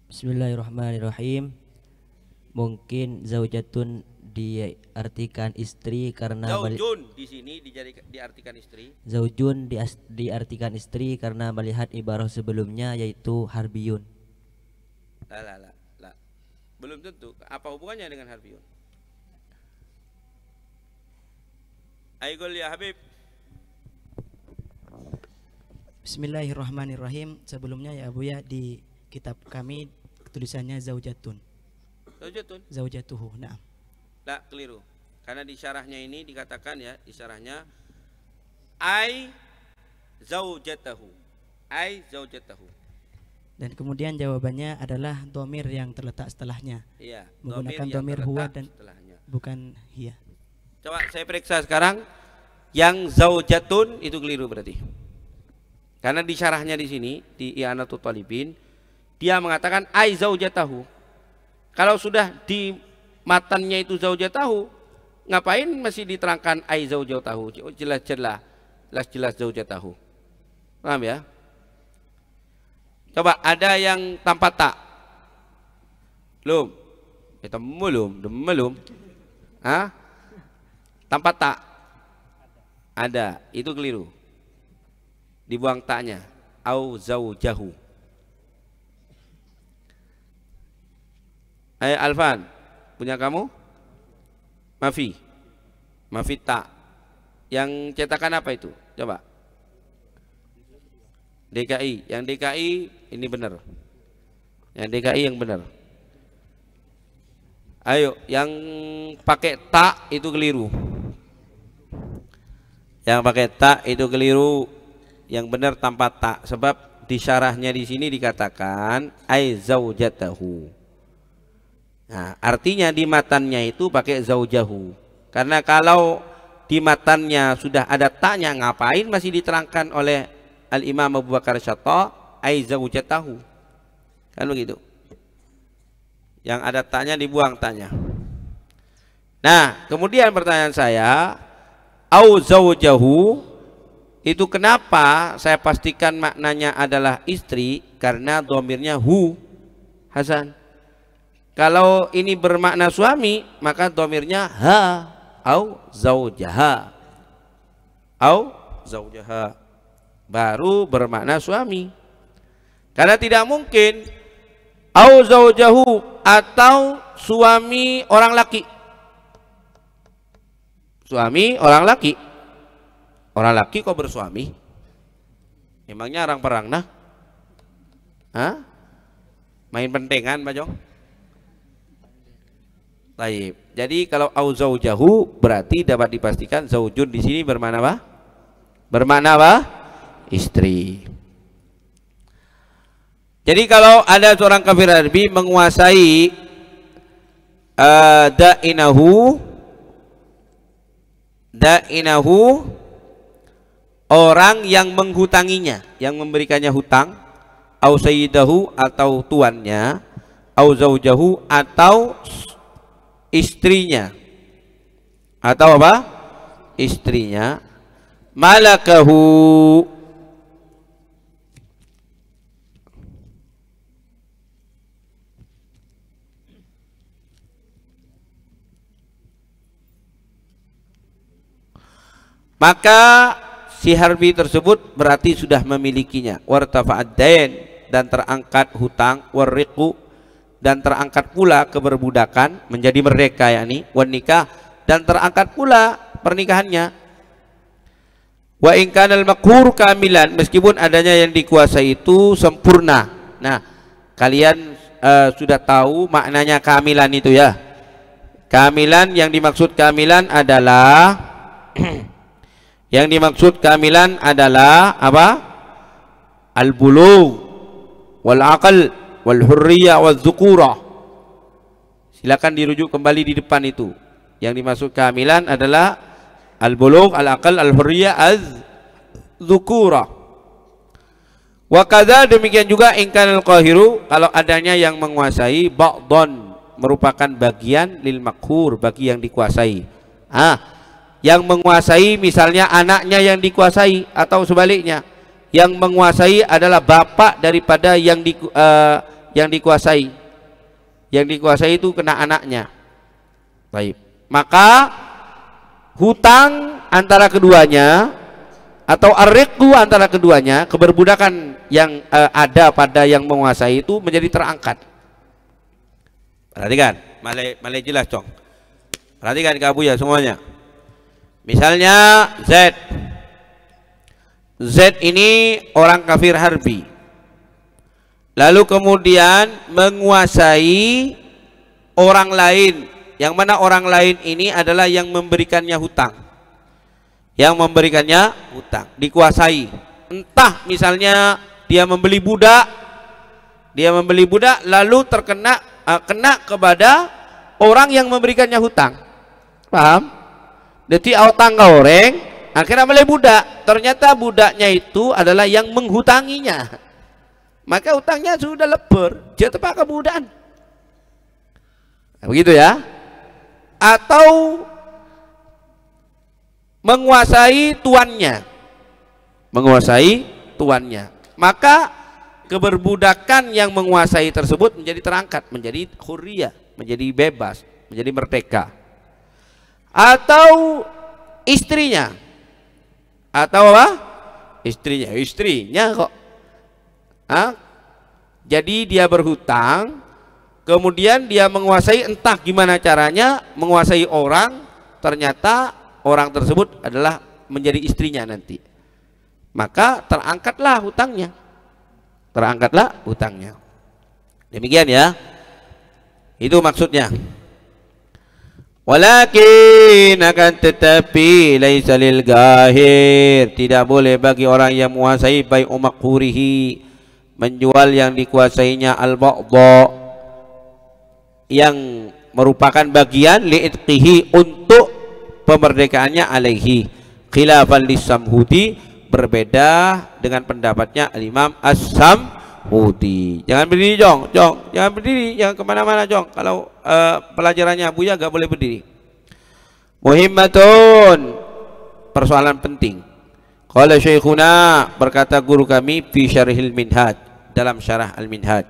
Bismillahirrahmanirrahim. Mungkin zaujatun diartikan istri karena
zaujun di sini diartikan istri.
Zaujun diartikan istri karena melihat ibarah sebelumnya yaitu harbiyun.
La. Belum tentu. Apa hubungannya dengan harbiyun? Aigol ya Habib.
Bismillahirrahmanirrahim. Sebelumnya ya Buya, di kitab kami tulisannya zaujatun. Zaujatuhu. Nah.
Lah, keliru. Karena di syarahnya ini dikatakan ya, di syarahnya ai zaujatahu. Ai zaujatahu.
Dan kemudian jawabannya adalah domir yang terletak setelahnya.
Iya,
menggunakan domir huwa dan
setelahnya.
Bukan hiya.
Coba saya periksa sekarang. Yang zaujatun itu keliru berarti. Karena di syarahnya di sini di I'anatul Talibin dia mengatakan ai zaujatahu. Kalau sudah di matannya itu zaujatahu, ngapain masih diterangkan ai zaujatahu? Jelas zaujatahu. Paham ya? Coba ada yang tanpa tak? Belum. Belum. Tanpa tak? Ada. Itu keliru. Dibuang taknya. Au zaujahu. Ayo Alfan, punya kamu? Mafi tak. Yang cetakan apa itu? Coba. DKI. Yang DKI ini benar. Yang DKI yang benar. Ayo, yang pakai tak itu keliru. Yang pakai tak itu keliru. Yang benar tanpa tak. Sebab di syarahnya di sini dikatakan ai zaujatahu. Nah, artinya di matannya itu pakai zaujahu. Karena kalau di matannya sudah ada taknya, ngapain masih diterangkan oleh Al-Imam Abu Bakar Syatta ai zaujatahu. Kan begitu. Yang ada taknya dibuang taknya. Nah, kemudian pertanyaan saya, au zaujahu Itu kenapa saya pastikan maknanya adalah istri? Karena domirnya hu, Hasan. Kalau ini bermakna suami, maka domirnya ha au zaujaha, au zaujaha, baru bermakna suami. Karena tidak mungkin au zaujahu atau suami orang laki. Suami orang laki. Orang laki kok bersuami? Emangnya orang perang nah? Hah? Main pentengan Pak Jong? Taib. Jadi kalau au zaujahu berarti dapat dipastikan zaujun di sini bermakna apa? Bermakna apa? Istri. Jadi kalau ada seorang kafir Arabi menguasai dainahu orang yang menghutanginya, yang memberikannya hutang, au sayyidahu atau tuannya, au zaujahu atau istrinya, atau apa? Istrinya, malakahu, maka si harbi tersebut berarti sudah memilikinya. Wartafa'ad dain, dan terangkat hutang, warriqu, dan terangkat pula keberbudakan menjadi merdeka, yakni wan nikah, dan terangkat pula pernikahannya. Wa in kanal makhur kamilan, meskipun adanya yang dikuasai itu sempurna. Nah, kalian sudah tahu maknanya kamilan itu ya. Kamilan, yang dimaksud kamilan adalah yang dimaksud kamilan adalah apa? Al-bulugh wal aql wal hurriyah wal dzukura. Silakan dirujuk kembali di depan itu. Yang dimaksud kamilan adalah al-bulugh, al-aql, al-hurriyah, az-dzukura. Wa kadza, demikian juga in kanal qahiru, kalau adanya yang menguasai, ba'dhan, merupakan bagian lil makhur, bagi yang dikuasai. Yang menguasai misalnya anaknya yang dikuasai, atau sebaliknya, yang menguasai adalah bapak daripada yang dikuasai. Yang dikuasai itu kena anaknya. Baik. Maka hutang antara keduanya atau ar-riqu antara keduanya, keberbudakan yang ada pada yang menguasai itu menjadi terangkat. Perhatikan, malai jelas cong. Perhatikan Kak Buya semuanya. Misalnya Z ini orang kafir harbi, lalu kemudian menguasai orang lain, yang mana orang lain ini adalah yang memberikannya hutang, dikuasai. Entah misalnya dia membeli budak lalu kena kepada orang yang memberikannya hutang, paham? Jadi utang ke orang, akhirnya beli budak, ternyata budaknya itu adalah yang menghutanginya, maka hutangnya sudah lebur, dia terpakai budak. Begitu ya. Atau menguasai tuannya, maka keberbudakan yang menguasai tersebut menjadi terangkat, menjadi hurriyah, menjadi bebas, menjadi merdeka. Atau istrinya, atau apa? Istrinya kok. Jadi dia berhutang, kemudian dia menguasai, entah gimana caranya menguasai orang, ternyata orang tersebut adalah menjadi istrinya nanti. Maka terangkatlah hutangnya. Demikian ya. Itu maksudnya. Walakin, akan tetapi, laisa lil gahir, tidak boleh bagi orang yang menguasai bai'u makhurihi, menjual yang dikuasainya, al-ba'dha, yang merupakan bagian li'itqihi, untuk pemerdekaannya, alaihi, khilafan lis-samhudi, berbeda dengan pendapatnya al-Imam As-Samhudi. Jangan berdiri Jong, jangan berdiri, jangan kemana-mana Jong. Kalau pelajarannya Buya gak boleh berdiri. Muhimmatun, persoalan penting. Qala syekhuna, berkata guru kami, fi syarhil minhaj, dalam syarah al-minhaj.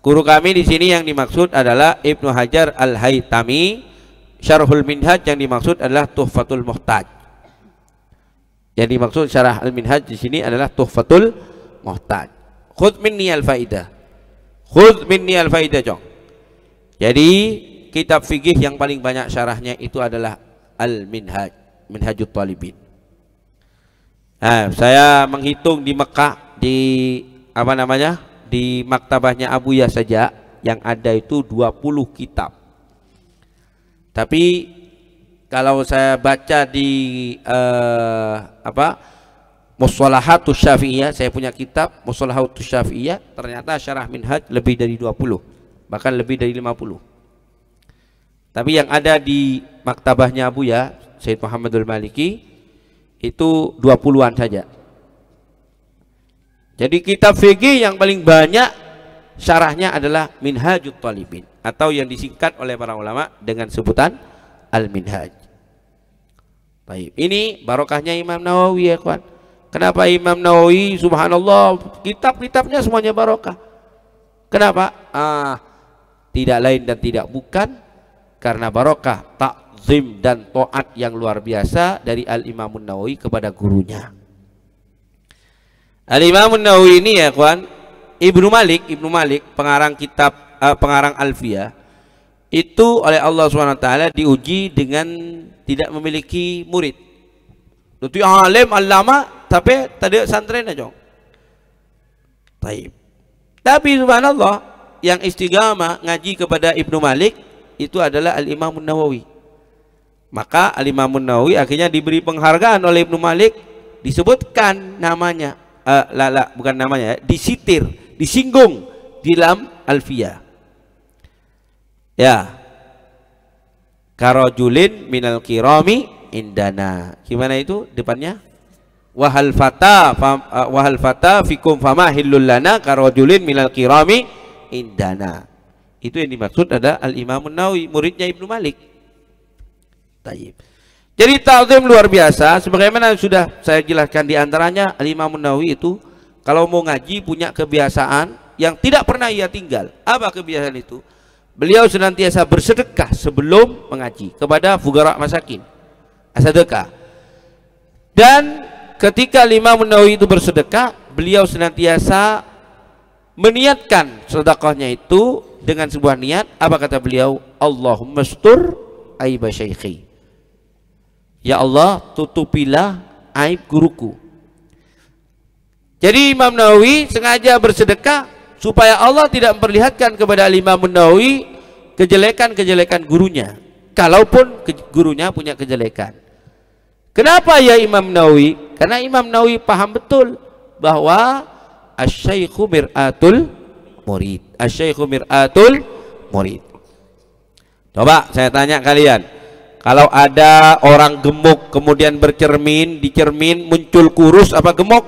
Guru kami di sini yang dimaksud adalah Ibnu Hajar al-Haytami. Syarhul minhaj yang dimaksud adalah Tuhfatul Muhtaj. Yang dimaksud syarah al-minhaj di sini adalah Tuhfatul Muhtaj. Khudh minni al-faidah. Khudh minni al-faidah, Jong. Jadi kitab fikih yang paling banyak syarahnya itu adalah al-minhaj, Minhajut Talibin. Nah, saya menghitung di Mekah, di apa namanya, di maktabahnya Abuya saja yang ada itu 20 kitab. Tapi kalau saya baca di Mustalahatus Syafi'iyah, saya punya kitab Mustalahatus Syafi'iyah, ternyata syarah minhaj lebih dari 20, bahkan lebih dari 50. Tapi yang ada di maktabahnya Abuya Sayyid Muhammadul Maliki itu 20-an saja. Jadi kitab fikih yang paling banyak syarahnya adalah Minhajut Talibin, atau yang disingkat oleh para ulama dengan sebutan Al-Minhaj. Baik, ini barokahnya Imam Nawawi ya kawan. Kenapa Imam Nawawi, subhanallah, kitab-kitabnya semuanya barokah? Kenapa? Tidak lain dan tidak bukan karena barokah takzim dan taat yang luar biasa dari Al-Imam Nawawi kepada gurunya. Al-Imam Nawawi ini ya kawan, Ibnu Malik pengarang kitab pengarang Alfiyah, itu oleh Allah SWT diuji dengan tidak memiliki murid. Itu alim allama tapi tadi santren aja. Taib. Tapi subhanallah, yang istiqamah ngaji kepada Ibnu Malik itu adalah Al-Imam Nawawi. Maka Al-Imam Nawawi akhirnya diberi penghargaan oleh Ibnu Malik, disebutkan namanya, bukan namanya, disitir, disinggung di dalam Alfiyah. Ya, karojulin minal kirami indana. Gimana itu depannya? Wahal fata fikum fama hillul lana karojulin minal kirami indana. Itu yang dimaksud ada Al-Imam Nawawi, muridnya Ibnu Malik. Tayyib. Jadi ta'zim luar biasa, sebagaimana sudah saya jelaskan, di antaranya Al-Imam Nawawi itu kalau mau ngaji punya kebiasaan yang tidak pernah ia tinggal. Apa kebiasaan itu? Beliau senantiasa bersedekah sebelum mengaji kepada fugara masakin, sedekah. Dan ketika Imam Nawawi itu bersedekah, beliau senantiasa meniatkan sedekahnya itu dengan sebuah niat. Apa kata beliau? Allahumma stur aiba syaikhi. Ya Allah, tutupilah aib guruku. Jadi Imam Nawawi sengaja bersedekah supaya Allah tidak memperlihatkan kepada Imam Nawawi kejelekan-kejelekan gurunya, kalaupun gurunya punya kejelekan. Kenapa ya Imam Nawawi? Karena Imam Nawawi paham betul bahwa asy-syaikhu mir'atul murid. Asy-syaikhu mir'atul murid. Coba saya tanya kalian, kalau ada orang gemuk kemudian bercermin, di cermin muncul kurus apa gemuk?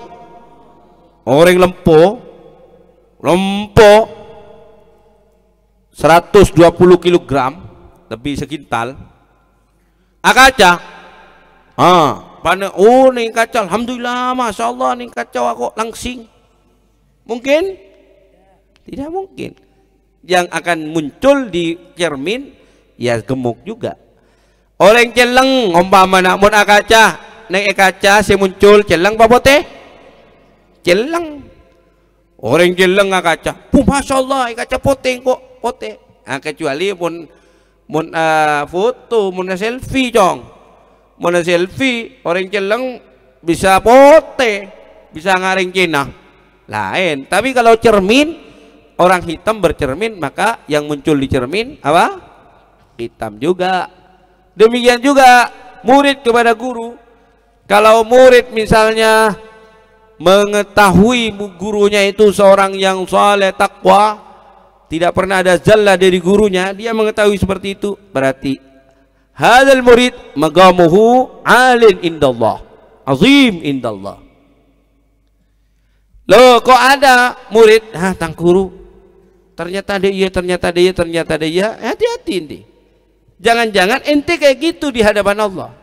Orang lempo 120 kg lebih sekintal. Kaca. Oh nih kaca, alhamdulillah, masya Allah nih kacau aku langsing. Mungkin? Tidak mungkin. Yang akan muncul di cermin ya gemuk juga. Orang celeng umpama namun kaca, naik kaca si muncul celeng babote? Celeng. Orang celeng kaca. Masya Allah kaca poteng kok, pote. Kecuali mun foto, mun selfie jong. Mun selfie orang celeng bisa pote, bisa ngaring Cina. Lain. Tapi kalau cermin, orang hitam bercermin, maka yang muncul di cermin apa? Hitam juga. Demikian juga murid kepada guru. Kalau murid misalnya mengetahui gurunya itu seorang yang saleh, takwa, tidak pernah ada zallah dari gurunya, dia mengetahui seperti itu, berarti hadzal murid maqamuhu alin indallah, azim indallah. Loh, kok ada murid tang guru ternyata dia, hati-hati ente. Jangan-jangan ente kayak gitu di hadapan Allah.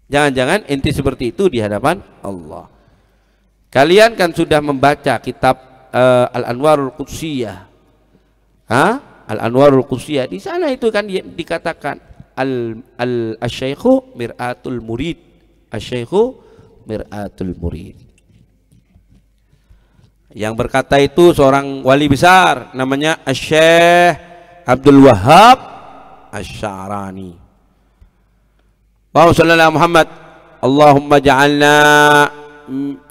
Jangan-jangan ente seperti itu di hadapan Allah. Kalian kan sudah membaca kitab Al-Anwarul Qudsiyah. Al-Anwarul Qudsiyah. Di sana itu kan dikatakan Asy-Syaikhu mir'atul murid. Asy-Syaikhu mir'atul murid. Yang berkata itu seorang wali besar namanya Asy-Syaikh Abdul Wahhab Asy-Sya'rani. Wa sallallahu Muhammad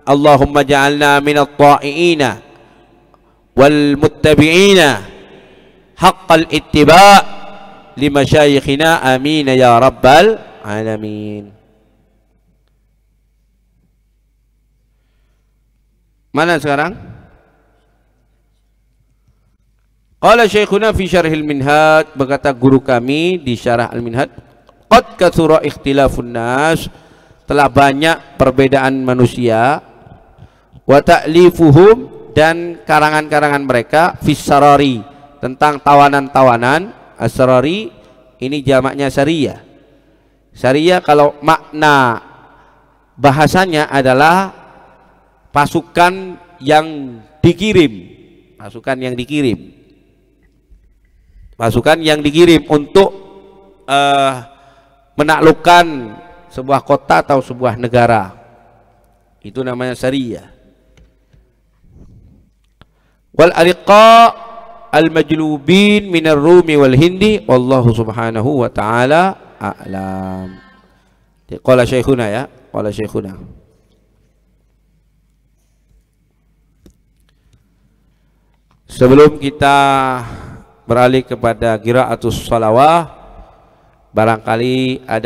Allahumma ja'alna minat ta'iina wal muttabi'ina haqqal ittiba' li masyayikhina amin ya rabbal alamin. Mana sekarang? Qala syekhuna fi syarhil minhaj, berkata guru kami di syarah al-minhaj, qad katsura ikhtilafun nas, telah banyak perbedaan manusia, wa ta'lifuhum, dan karangan-karangan mereka, fis sarari, tentang tawanan-tawanan. As-sarari ini jamaknya sariyah. Sariyah kalau makna bahasanya adalah pasukan yang dikirim, pasukan yang dikirim, pasukan yang dikirim untuk menaklukkan sebuah kota atau sebuah negara. Itu namanya sariyah. Wal ariqa al majlubin minar Rumi wal Hindi, wallahu subhanahu wa ta'ala a'lam. Qala syekhuna, ya, qala syekhuna. Sebelum kita beralih kepada qiraatus shalawah, barangkali ada